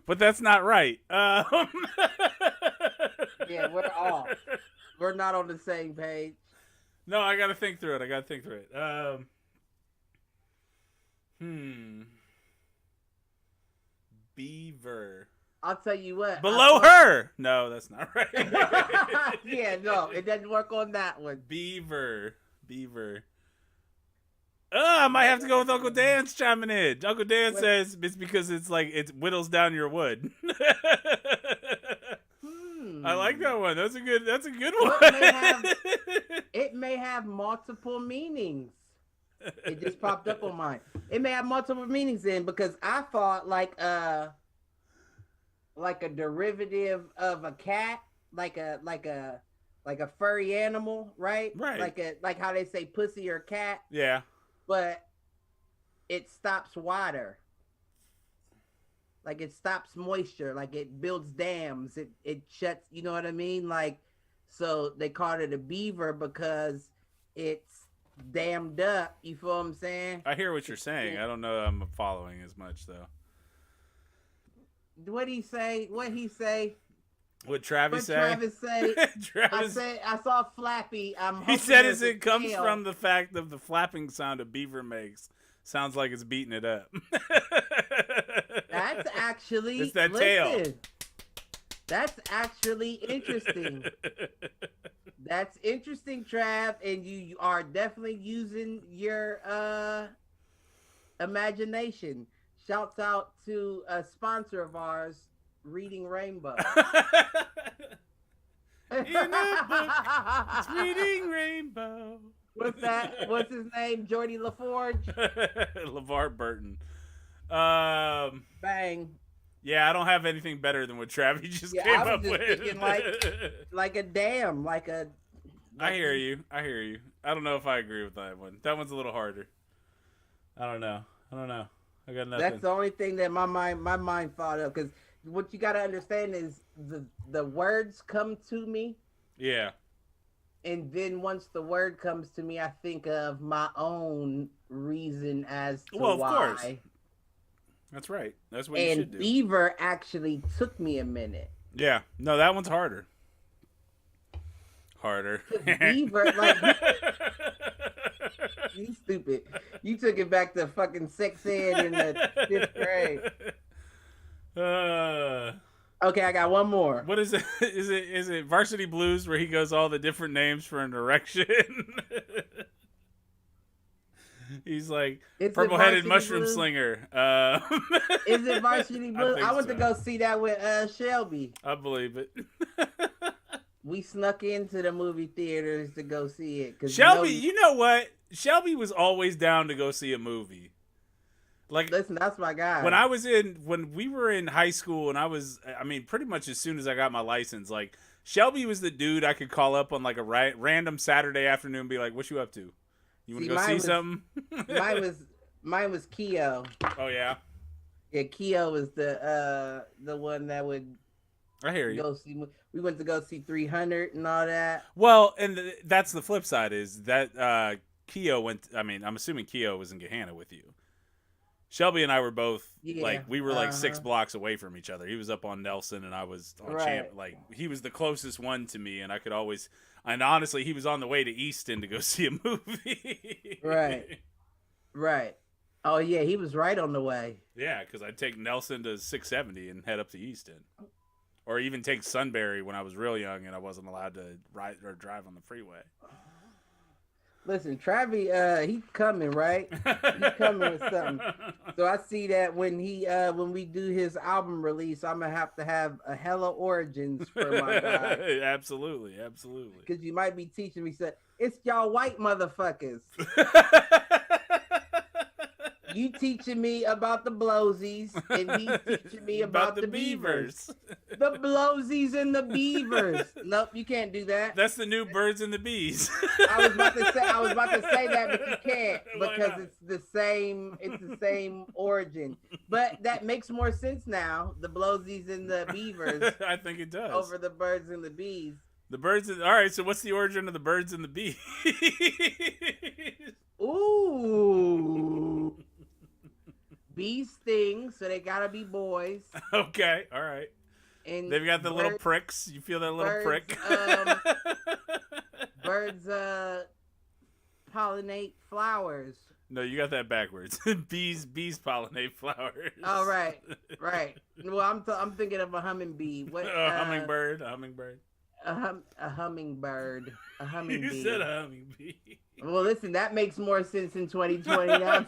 but that's not right. Yeah, we're off. We're not on the same page. No, I got to think through it. Beaver. I'll tell you what. Below her. No, that's not right. Yeah, no, it doesn't work on that one. Beaver. I might have to go with Uncle Dan's chiming in. Uncle Dan says it's because it's like it whittles down your wood. I like that one. That's a good one. It may have multiple meanings. It just popped up on mine. It may have multiple meanings then, because I thought like a derivative of a cat, like a furry animal, right? Right. Like how they say pussy or cat. Yeah. But it stops water. Like it stops moisture, like it builds dams, it shuts, you know what I mean? Like, so they called it a beaver because it's dammed up, you feel what I'm saying? I hear what you're saying. I don't know I'm following as much though. What'd he say? What'd Travis say? I saw Flappy. He said as it comes from the fact of the flapping sound a beaver makes. Sounds like it's beating it up. That's actually... It's that tail. That's actually interesting. That's interesting, Trav, and you are definitely using your imagination. Shouts out to a sponsor of ours, Reading Rainbow. In a book, it's Reading Rainbow. What's that? What's his name? Jordy LaForge? LeVar Burton. Bang. Yeah, I don't have anything better than what Travis just came up with. like a dam, I hear you. I don't know if I agree with that one. That one's a little harder. I don't know. I got nothing. That's the only thing that my mind thought of, because what you got to understand is the words come to me. Yeah. And then once the word comes to me, I think of my own reason as to why. Of course. That's right. That's what you should do. And beaver actually took me a minute. Yeah. No, that one's harder. Beaver, like... You stupid. You took it back to fucking sex ed in the 5th grade. Okay, I got one more. What is it? Is it Varsity Blues where he goes all the different names for an erection? He's like purple-headed mushroom Blues? Slinger. Is it Varsity Blues? I went to go see that with Shelby. I believe it. We snuck into the movie theaters to go see it. Shelby, you know what? Shelby was always down to go see a movie. Like, listen, that's my guy. When we were in high school, and pretty much as soon as I got my license, like Shelby was the dude I could call up on like a random Saturday afternoon and be like, "What you up to? You want to go see something?" mine was Keo. Oh yeah. Yeah, Keo was the one that would. I hear you. Go see. We went to go see 300 and all that. Well, and that's the flip side is that Keo went. I'm assuming Keo was in Gahanna with you. Shelby and I were both we were like 6 blocks away from each other. He was up on Nelson and I was on Champ. Like he was the closest one to me, and I could always. And honestly, he was on the way to Easton to go see a movie. Right. Oh yeah, he was right on the way. Yeah, because I'd take Nelson to 670 and head up to Easton. Or even take Sunbury when I was real young and I wasn't allowed to ride or drive on the freeway. Listen, Travi, he's coming, right? He's coming with something. So I see that when we do his album release, I'm gonna have a hella origins for my guy. Absolutely. Because you might be teaching me, it's y'all white motherfuckers. You teaching me about the blowsies, and he's teaching me about the beavers. The blowsies and the beavers. Nope, you can't do that. That's the new birds and the bees. I was about to say that, but you can't because it's the same. It's the same origin. But that makes more sense now. The blowsies and the beavers. I think it does. Over the birds and the bees. The birds. All right. So what's the origin of the birds and the bees? Ooh. Bees sting, so they gotta be boys. Okay, all right. And they've got the little pricks. You feel that little prick? Birds pollinate flowers. No, you got that backwards. Bees pollinate flowers. Oh, right. Well, I'm thinking of a hummingbee. What? Hummingbird. A hummingbird. A hummingbee. You said a hummingbee. Well, listen, that makes more sense in 2020 now.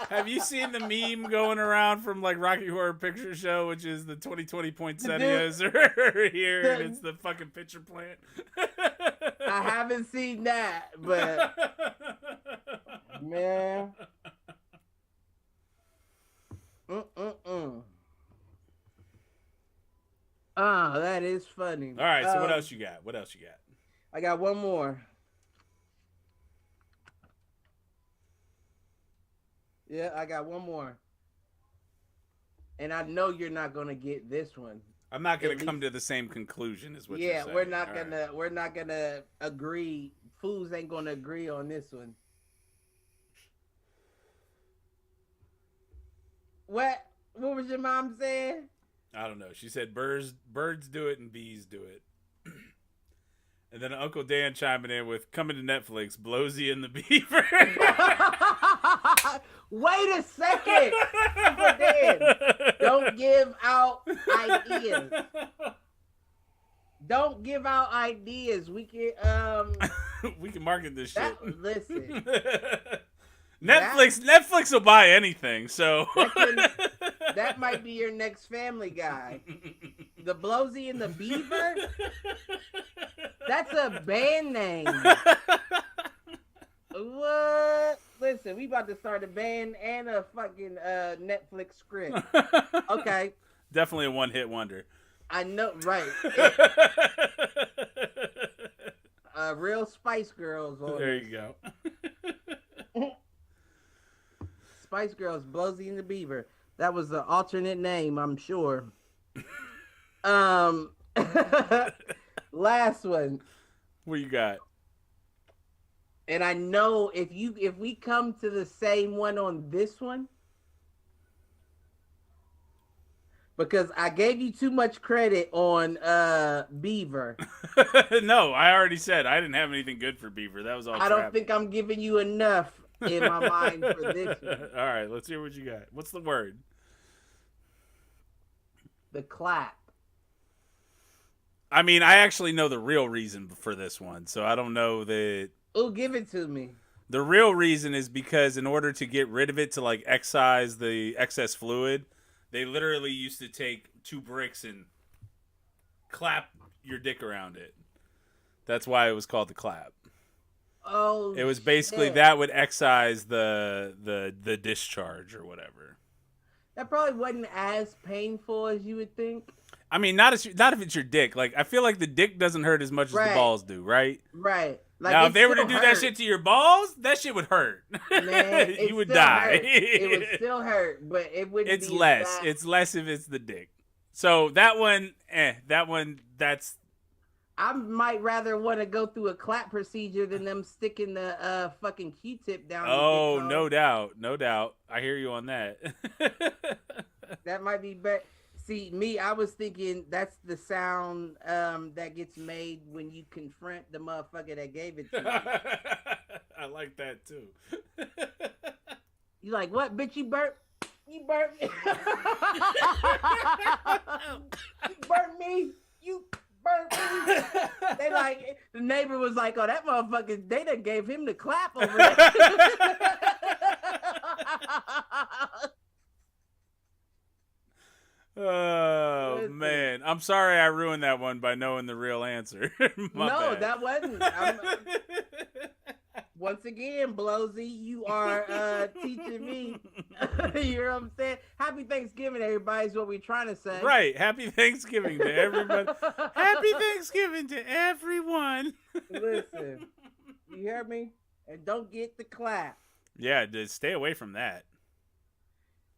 Have you seen the meme going around from like Rocky Horror Picture Show, which is the 2020 poinsettias are here and it's the fucking picture plant? I haven't seen that, but man. Oh, that is funny. All right, so what else you got? I got one more. Yeah, I got one more. And I know you're not gonna get this one. I'm not gonna come to the same conclusion as what you're saying. Yeah, we're not gonna agree. Fools ain't gonna agree on this one. What was your mom saying? I don't know. She said birds do it and bees do it. And then Uncle Dan chiming in with coming to Netflix, Blowsy and the Beaver. Wait a second. Uncle Dan, don't give out ideas. Don't give out ideas. We can we can market this shit. Listen. Netflix will buy anything, so that might be your next Family Guy. The Blowsy and the Beaver? That's a band name. What? Listen, we about to start a band and a fucking Netflix script. Okay. Definitely a one-hit wonder. I know, right. Real Spice Girls. There you go. Spice Girls, Blowsy and the Beaver. That was the alternate name, I'm sure. Last one. What you got? And I know if we come to the same one on this one, because I gave you too much credit on Beaver. No, I already said I didn't have anything good for Beaver. That was all. I don't think I'm giving you enough in my mind for this one. All right, let's hear what you got. What's the word? The clap. I mean, I actually know the real reason for this one, so I don't know that. Oh, give it to me. The real reason is because in order to get rid of it, to like excise the excess fluid, they literally used to take 2 bricks and clap your dick around it. That's why it was called the clap. Oh, it was basically that would excise the discharge or whatever. That probably wasn't as painful as you would think. I mean, not if it's your dick. Like, I feel like the dick doesn't hurt as much as the balls do, right? Right. Like, now, if they were to do that shit to your balls, that shit would hurt. Man, you would die. It would still hurt, but it wouldn't. It's less. It's less if it's the dick. So that one, that's. I might rather want to go through a clap procedure than them sticking the fucking Q-tip down. Oh, no doubt. I hear you on that. That might be better. See, me, I was thinking that's the sound that gets made when you confront the motherfucker that gave it to you. I like that too. You like what, bitch? You burp? You burp? You burp me? You burp me? They like the neighbor was like, "Oh, that motherfucker! They done gave him the clap over there." Oh, Listen. man. I'm sorry I ruined that one by knowing the real answer. My No, bad. that wasn't. Once again, Blowsy, you are teaching me. You know what I'm saying? Happy Thanksgiving, everybody, is what we're trying to say. Right. Happy Thanksgiving to everybody. Happy Thanksgiving to everyone. Listen, you hear me? And don't get the clap. Yeah, just stay away from that.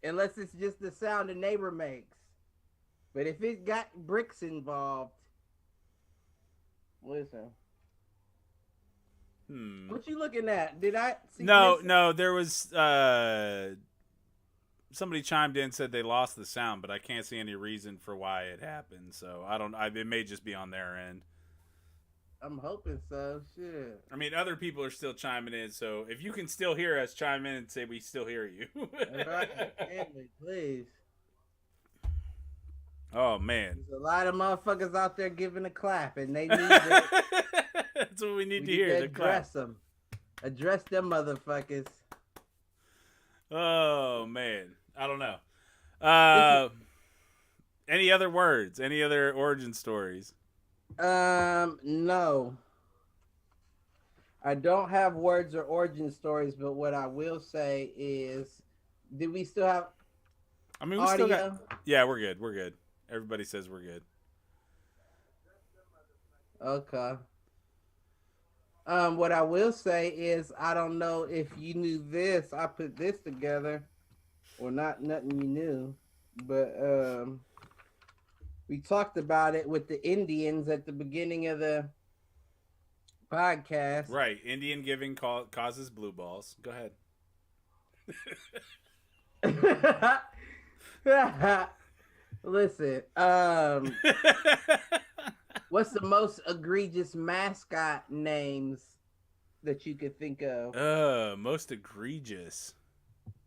Unless it's just the sound the neighbor makes. But if it got bricks involved, listen. What you looking at? Did I see No, there was somebody chimed in and said they lost the sound, but I can't see any reason for why it happened. So it may just be on their end. I'm hoping so. Shit. I mean, other people are still chiming in, so if you can still hear us, chime in and say we still hear you. Family, please. Oh, man. There's a lot of motherfuckers out there giving a clap, and they need to. That's what we need to hear. Address them. Address them motherfuckers. Oh, man. I don't know. Any other words? Any other origin stories? No. I don't have words or origin stories, but what I will say is, did we still have we audio? still got. Yeah, we're good. We're good. Everybody says we're good. Okay. What I will say is, I don't know if you knew this. I put this together, or nothing you knew, but we talked about it with the Indians at the beginning of the podcast. Right. Indian giving causes blue balls. Go ahead. Listen, what's the most egregious mascot names that you could think of? Most egregious.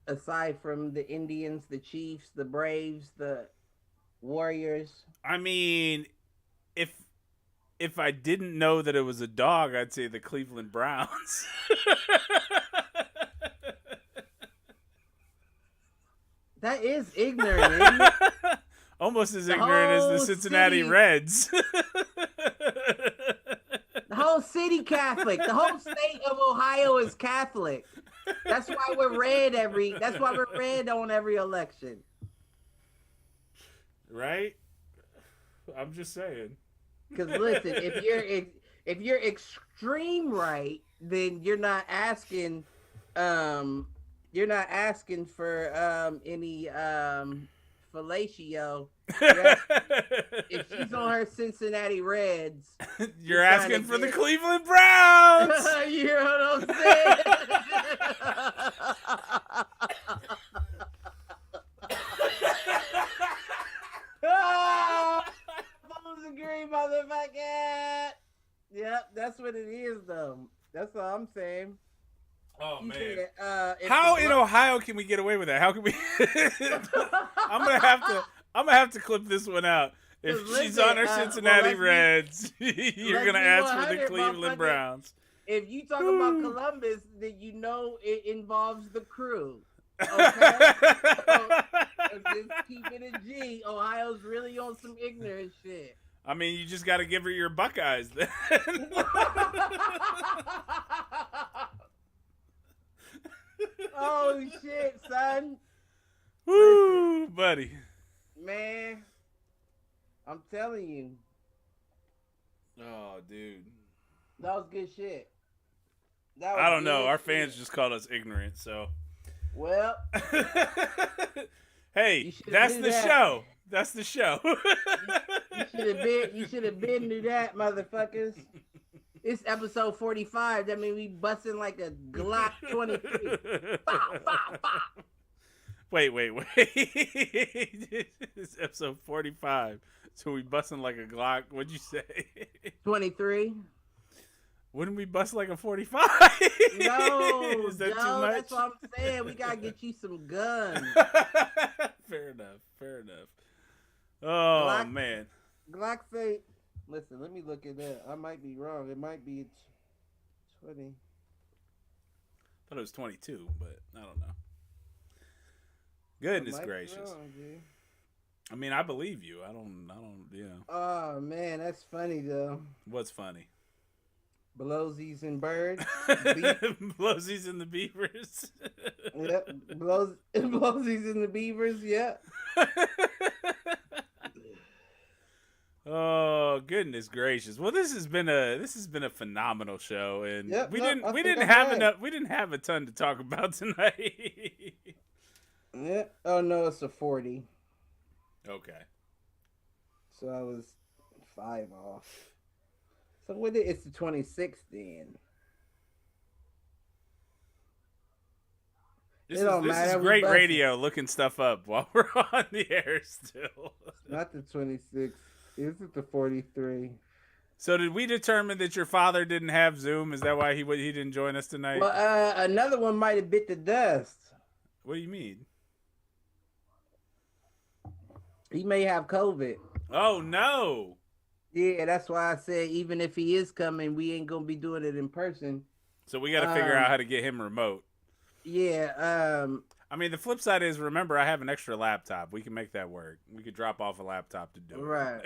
Aside from the Indians, the Chiefs, the Braves, the Warriors. I mean, if I didn't know that it was a dog, I'd say the Cleveland Browns. That is ignorant, isn't it? Almost as ignorant as the Cincinnati Reds. The whole city Catholic. The whole state of Ohio is Catholic. That's why we're red on every election. Right? I'm just saying. Because listen, if you're extreme right, then you're not asking for any fellatio. If she's on her Cincinnati Reds, you're asking for the Cleveland Browns. You know what I'm saying? Folks agree, motherfucker. Yep, that's what it is, though. That's all I'm saying. Oh, man. Said, how in Ohio can we get away with that? How can we? I'm gonna have to clip this one out. If she's on her Cincinnati Reds, you're gonna ask for the Cleveland Browns. If you talk about Columbus, then you know it involves the crew. Okay, so just keep it a G. Ohio's really on some ignorant shit. I mean, you just got to give her your Buckeyes then. Oh shit, son. Woo, buddy. Man, I'm telling you. Oh, dude. That was good shit. I don't know. Our fans just called us ignorant, so. Well. Hey, that's the show. That's the show. You should have been to that, motherfuckers. It's episode 45. That means we busting like a Glock 23. Bow, bow, bow. Wait. It's episode 45. So we busting like a Glock. What'd you say? 23. Wouldn't we bust like a 45? No, Is that too Joe, much? that's what I'm saying. We gotta get you some guns. Fair enough. Oh, Glock, man. Glock say, listen, let me look at that. I might be wrong. It might be 20. I thought it was 22, but I don't know. Goodness gracious. Wrong, I mean, I believe you. I don't, you know. oh, man, that's funny, though. What's funny? Blowsies and birds. Blowsies and the beavers. Yep. Blowsies and the beavers, yep. Oh, goodness gracious. Well, this has been a phenomenal show, and Yep, we no, didn't have a ton to talk about tonight. Yeah. Oh no, it's a 40. Okay. So I was 5 off. So what it's the 26th then. This don't is matter, we great busted. radio looking stuff up while we're on the air still. Not the 26th. This is the 43. So did we determine that your father didn't have Zoom? Is that why he didn't join us tonight? Well, another one might have bit the dust. What do you mean? He may have COVID. Oh no. Yeah, that's why I said even if he is coming, we ain't gonna be doing it in person. So we got to figure out how to get him remote. Yeah. I mean, the flip side is, remember, I have an extra laptop. We can make that work. We could drop off a laptop to do it. Right.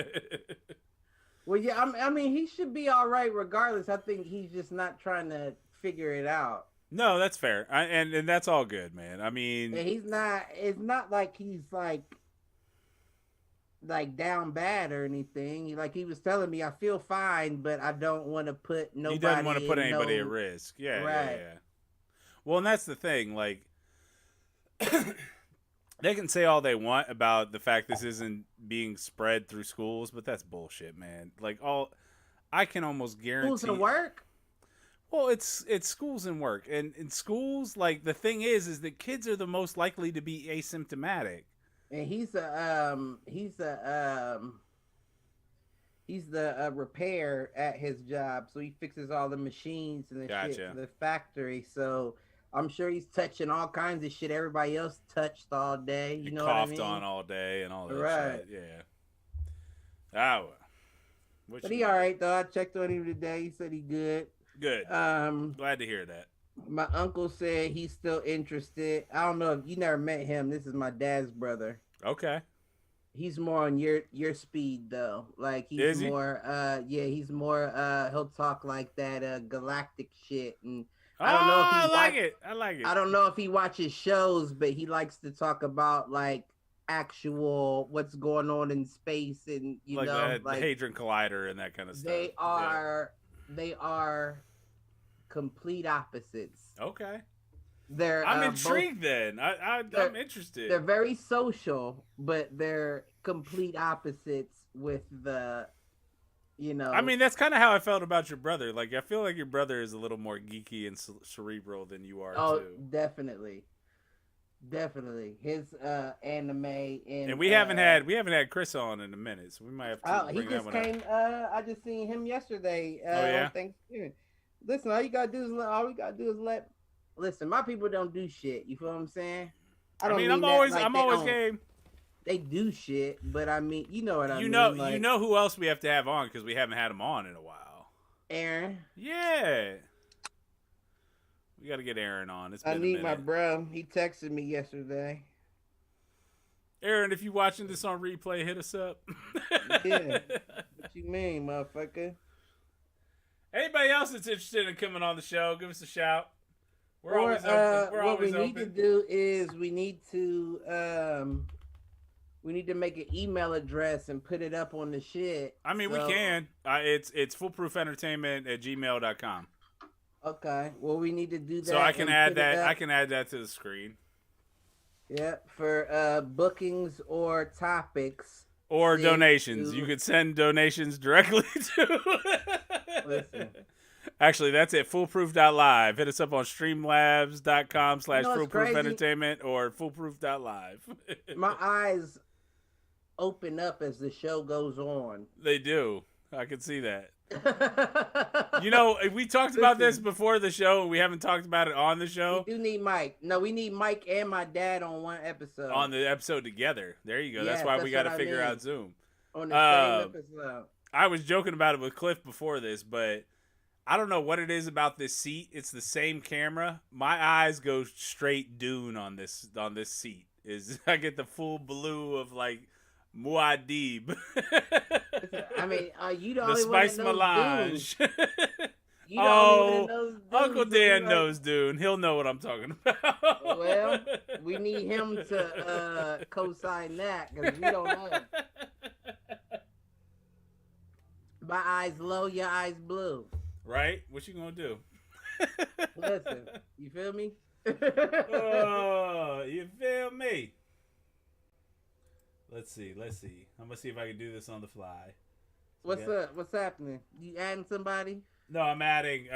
Well, yeah. I mean, he should be all right regardless. I think he's just not trying to figure it out. No, that's fair, and that's all good, man. I mean, And he's not. It's not like he's like down bad or anything. Like he was telling me, I feel fine, but I don't want to put nobody. he doesn't want to put anybody at risk. Yeah, Right. yeah. Well, and that's the thing. Like, they can say all they want about the fact this isn't being spread through schools, but that's bullshit, man. Like, I can almost guarantee. Schools and work. Well, it's schools and work, and in schools, like the thing is that kids are the most likely to be asymptomatic. And he's the repair at his job, so he fixes all the machines and the shit Gotcha. for the factory. So I'm sure he's touching all kinds of shit everybody else touched all day. You know what I Coughed mean? on all day and all that Right. shit. Yeah. Ah, well. But he all right though. I checked on him today. He said he good. Good. Glad to hear that. My uncle said he's still interested. I don't know if you never met him. This is my dad's brother. Okay. He's more on your speed though. Like he's Is he? more he's more he'll talk like that galactic shit, and I don't know if he I like it. I don't know if he watches shows, but he likes to talk about like actual what's going on in space, and you like know, the like Hadron Collider and that kind of stuff. they are complete opposites. Yeah. Okay. They're I'm intrigued then. I'm interested. They're very social, but they're complete opposites with the, you know. I mean, that's kind of how I felt about your brother. Like, I feel like your brother is a little more geeky and cerebral than you are, too. Definitely. His anime and we haven't had Chris on in a minute, so we might have to he bring just that one came. up. I just seen him yesterday. Oh, yeah? On Thanksgiving. Listen, all we gotta do is let. Listen, my people don't do shit. You feel what I'm saying? I'm always game. They do shit, but I mean, you know what I mean. Like, you know who else we have to have on because we haven't had him on in a while. Aaron. Yeah. We got to get Aaron on. It's been I a need minute. my bro. He texted me yesterday. Aaron, if you watching this on replay, hit us up. Yeah. What you mean, motherfucker? Anybody else that's interested in coming on the show, give us a shout. We're always open. What we need to do is we need to make an email address and put it up on the shit. I mean, we can. It's foolproofentertainment@gmail.com. Okay. Well, we need to do that. So I can add that. I can add that to the screen. Yeah, for bookings or topics or donations. You could send donations directly to. Listen. Actually, that's at foolproof.live. Hit us up on streamlabs.com/foolproofentertainment or foolproof.live. My eyes open up as the show goes on. They do. I can see that. You know, we talked about this before the show, and we haven't talked about it on the show. We do need Mike. No, we need Mike and my dad on one episode. On the episode together. There you go. Yes, that's why we got to figure mean. out Zoom. On the same episode. I was joking about it with Cliff before this, but I don't know what it is about this seat. It's the same camera. My eyes go straight Dune on this seat. I get the full blue of like Muad'Dib. I mean, you the the only spice one that melange. You the only one that knows Uncle Dune, Dan so knows Dune. He'll know what I'm talking about. Well, we need him to co-sign that because we don't know. My eyes low, your eyes blue. Right? What you gonna do? Listen, you feel me? Oh, you feel me? Let's see. I'm gonna see if I can do this on the fly. What's up? What's happening? You adding somebody? No, I'm adding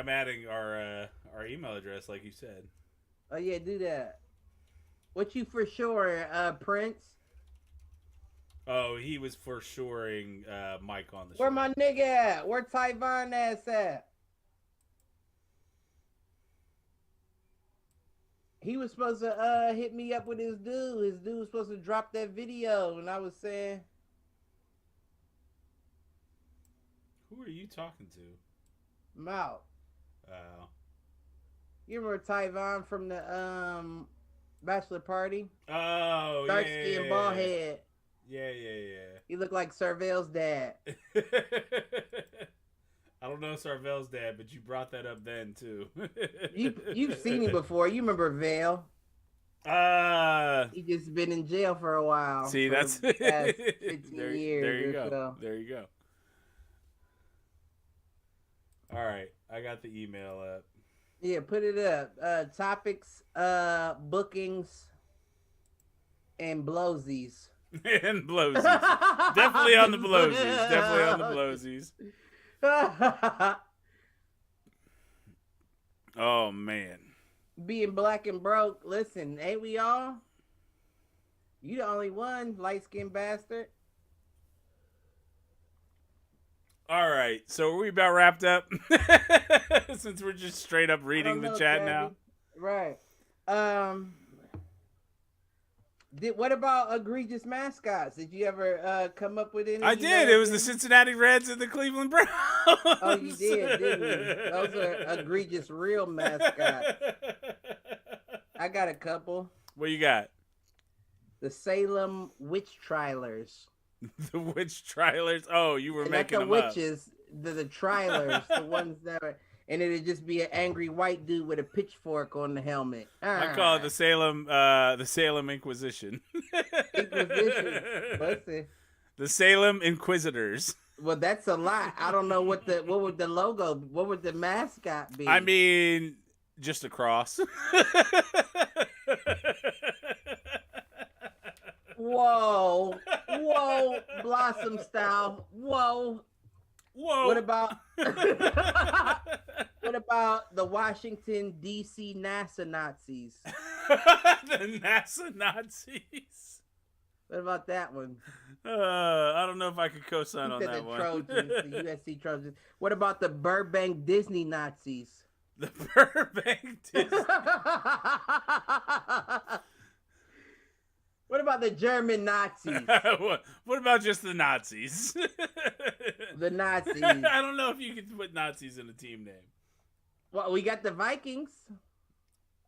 our email address, like you said. Oh yeah, do that. What you for sure, Prince? Oh, he was for sureing Mike on the show. Where my nigga at? Where Tyvon ass at? He was supposed to hit me up with his dude. His dude was supposed to drop that video, and I was saying, who are you talking to? I'm out. Oh. You remember Tyvon from the bachelor party? Oh, Dark skin, bald head. Yeah. He looked like Servale's dad. I don't know Sarvel's dad, but you brought that up then too. You've seen him before. You remember Vale? He just been in jail for a while. See, that's the past 15 there years. you go. So. There you go. All right, I got the email up. Yeah, put it up. Topics, bookings, and blowsies. And blowsies. Definitely on the blowsies. Definitely on the blowsies. Oh man. Being black and broke. Listen, ain't we all? You the only one, light skinned bastard. All right, so are we about wrapped up? Since we're just straight up reading the chat now. Right. What about egregious mascots? Did you ever come up with any? I did. It was the Cincinnati Reds and the Cleveland Browns. Oh, you did, didn't you? Those are egregious real mascots. I got a couple. What you got? The Salem Witch Trailers. The witch trailers. Oh, you were making them up. The trailers, the ones that are, and it'd just be an angry white dude with a pitchfork on the helmet. I call it the Salem Inquisition. Inquisition. Let's see. The Salem Inquisitors. Well, that's a lot. I don't know what would the logo, what would the mascot be? I mean, just a cross. Whoa, Blossom style. Whoa. What about the Washington D.C. NASA Nazis? The NASA Nazis. What about that one? I don't know if I could co-sign on that the one. Trojans, the USC Trojans. What about the Burbank Disney Nazis? The Burbank Disney. What about the German Nazis? What about just the Nazis? The Nazis. I don't know if you could put Nazis in a team name. Well, we got the Vikings.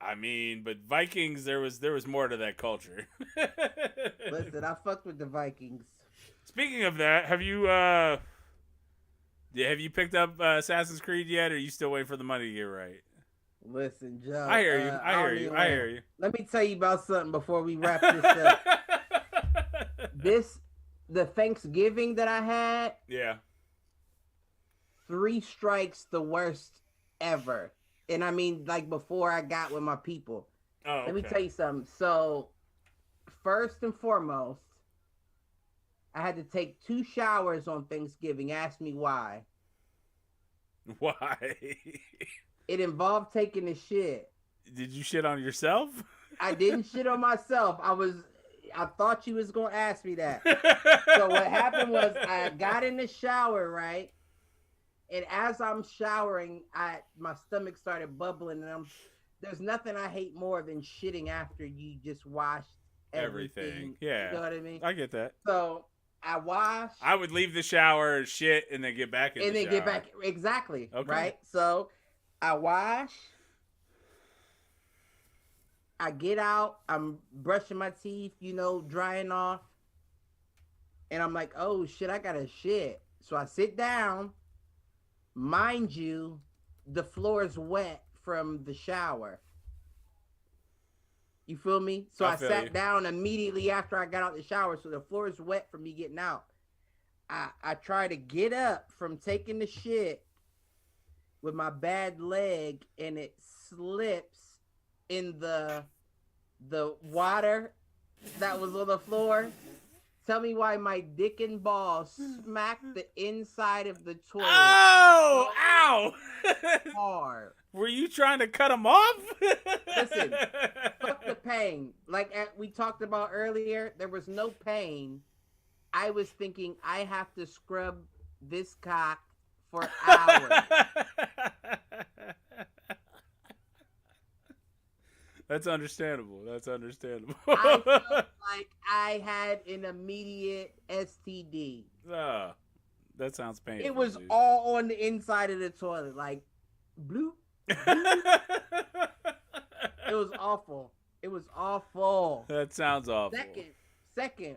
I mean, but Vikings, there was more to that culture. Listen, I fucked with the Vikings. Speaking of that, have you picked up Assassin's Creed yet, or are you still waiting for the money to get right? Listen, Joe. I hear you. I hear you. Let me tell you about something before we wrap this up. The Thanksgiving that I had. Yeah. 3 strikes the worst ever. And I mean, like before I got with my people. Oh, okay. Let me tell you something. So, first and foremost, I had to take 2 showers on Thanksgiving. Ask me why. Why? It involved taking a shit. Did you shit on yourself? I didn't shit on myself. I thought you was gonna ask me that. So what happened was I got in the shower, right? And as I'm showering, my stomach started bubbling, and there's nothing I hate more than shitting after you just washed everything. Yeah. You know what I mean? I get that. So I wash. I would leave the shower, shit, and then get back in the shower. And then get back. Exactly. Okay. Right? So I wash. I get out. I'm brushing my teeth, drying off. And I'm like, oh, shit, I got to shit. So I sit down. Mind you, the floor is wet from the shower. You feel me? So I sat down immediately after I got out the shower. So the floor is wet from me getting out. I try to get up from taking the shit with my bad leg, and it slips in the water that was on the floor. Tell me why my dick and balls smacked the inside of the toilet. Oh! Ow! Hard. Were you trying to cut them off? Listen, fuck the pain. Like we talked about earlier, there was no pain. I was thinking I have to scrub this cock for hours. That's understandable. I felt like I had an immediate STD. That sounds painful. It was dude. all on the inside of the toilet, like bloop. Bloop. It was awful. That sounds awful. Second.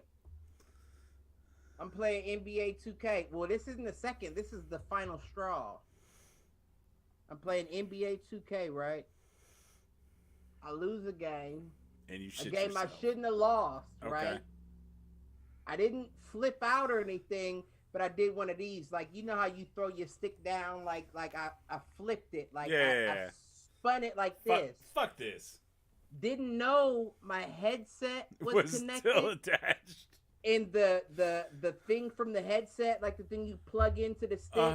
I'm playing NBA 2K. Well, this isn't the second. This is the final straw. I'm playing NBA 2K, right? I lose a game. And you shit a game yourself. I shouldn't have lost, Okay. right? I didn't flip out or anything, but I did one of these. Like, you know how you throw your stick down? Like I flipped it. Like, I spun it like this. Fuck this. Didn't know my headset was connected. Still attached. And the thing from the headset, like the thing you plug into the stick,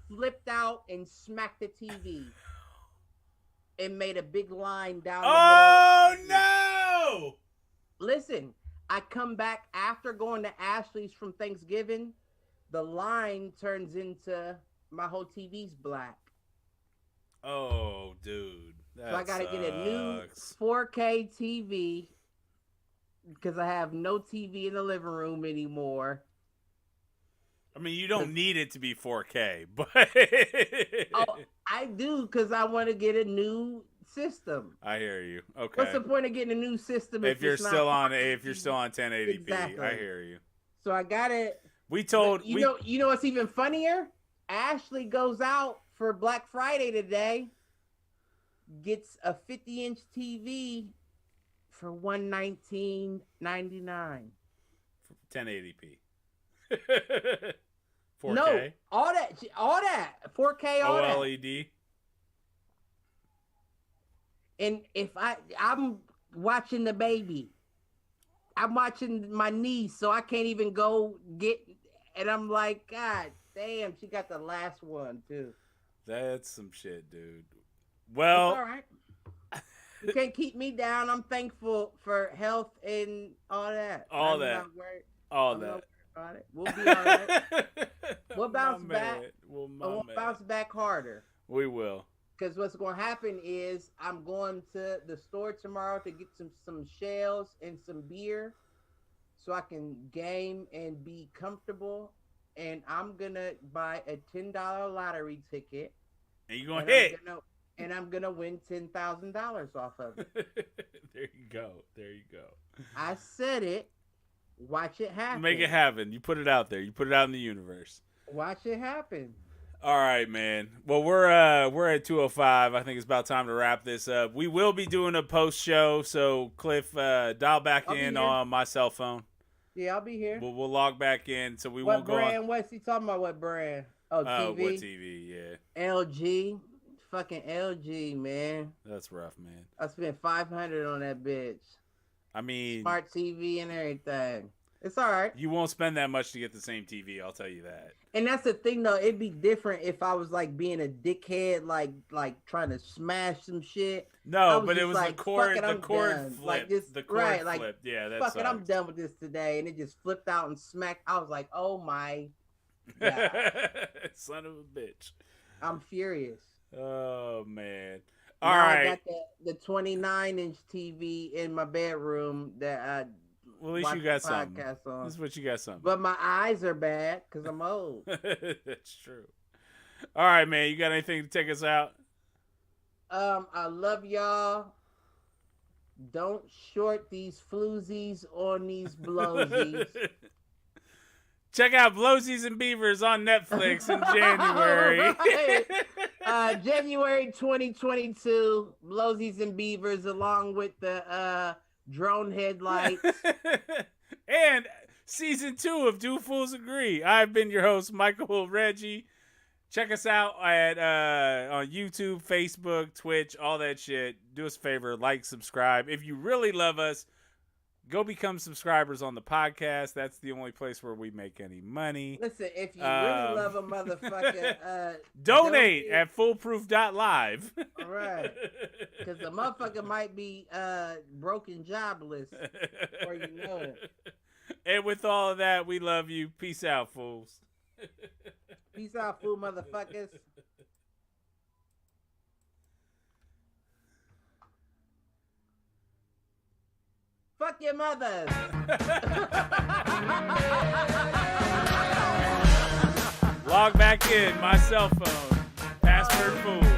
flipped out and smacked the TV. And made a big line down the middle. Oh, no! Listen, I come back after going to Ashley's from Thanksgiving. The line turns into my whole TV's black. Oh, dude. That so I got to get a new sucks. 4K TV because I have no TV in the living room anymore. I mean, you don't need it to be 4K, but... Oh, I do because I want to get a new system. I hear you. Okay. What's the point of getting a new system if you're still on 1080p? Exactly. I hear you. So I got it. You know what's even funnier? Ashley goes out for Black Friday today, gets a 50-inch TV for $119.99. 1080p. 4K. No, all that 4K, all that. OLED. And if I'm watching the baby, I'm watching my niece, so I can't even go get. And I'm like, God damn, she got the last one too. That's some shit, dude. Well, it's all right. You can't keep me down. I'm thankful for health and all that. All that. About it. We'll be all right. We'll bounce back. We'll bounce back harder. We will. Because what's going to happen is I'm going to the store tomorrow to get some shells and some beer so I can game and be comfortable. And I'm going to buy a $10 lottery ticket. And you're going to hit. And I'm going to win $10,000 off of it. There you go. I said it. Watch it happen. Make it happen. You put it out there. You put it out in the universe. Watch it happen. All right, man. Well, we're at 2:05. I think it's about time to wrap this up. We will be doing a post show, so Cliff, dial back in on my cell phone. Yeah, I'll be here. We'll log back in, so we what won't go on. What brand? What's he talking about? What brand? Oh, TV. What TV? Yeah. LG. Fucking LG, man. That's rough, man. I spent $500 on that bitch. I mean, smart TV and everything. It's all right. You won't spend that much to get the same TV. I'll tell you that. And that's the thing, though. It'd be different if I was like being a dickhead, like trying to smash some shit. No, but it was like, the cord flipped. Like this, the cord flipped. Yeah, that's fuck it. I'm done with this today, and it just flipped out and smacked. I was like, oh my Son of a bitch. I'm furious. Oh man. Now All right. I got the 29-inch TV in my bedroom that I Well, at least watch you got the something. podcast on. This is what you got something. But my eyes are bad because I'm old. That's true. All right, man. You got anything to take us out? I love y'all. Don't short these floozies on these blowsies. Check out Blowsies and Beavers on Netflix in January. January 2022, Blowsies and Beavers along with the drone headlights. And season 2 of Do Fools Agree. I've been your host, Michael Reggie. Check us out at on YouTube, Facebook, Twitch, all that shit. Do us a favor, like, subscribe. If you really love us, go become subscribers on the podcast. That's the only place where we make any money. Listen, if you really love a motherfucker, donate at foolproof.live. All right. Because the motherfucker might be broken jobless before you know it. And with all of that, we love you. Peace out, fools. Peace out, fool motherfuckers. Fuck your mothers. Log back in, my cell phone. Password fool.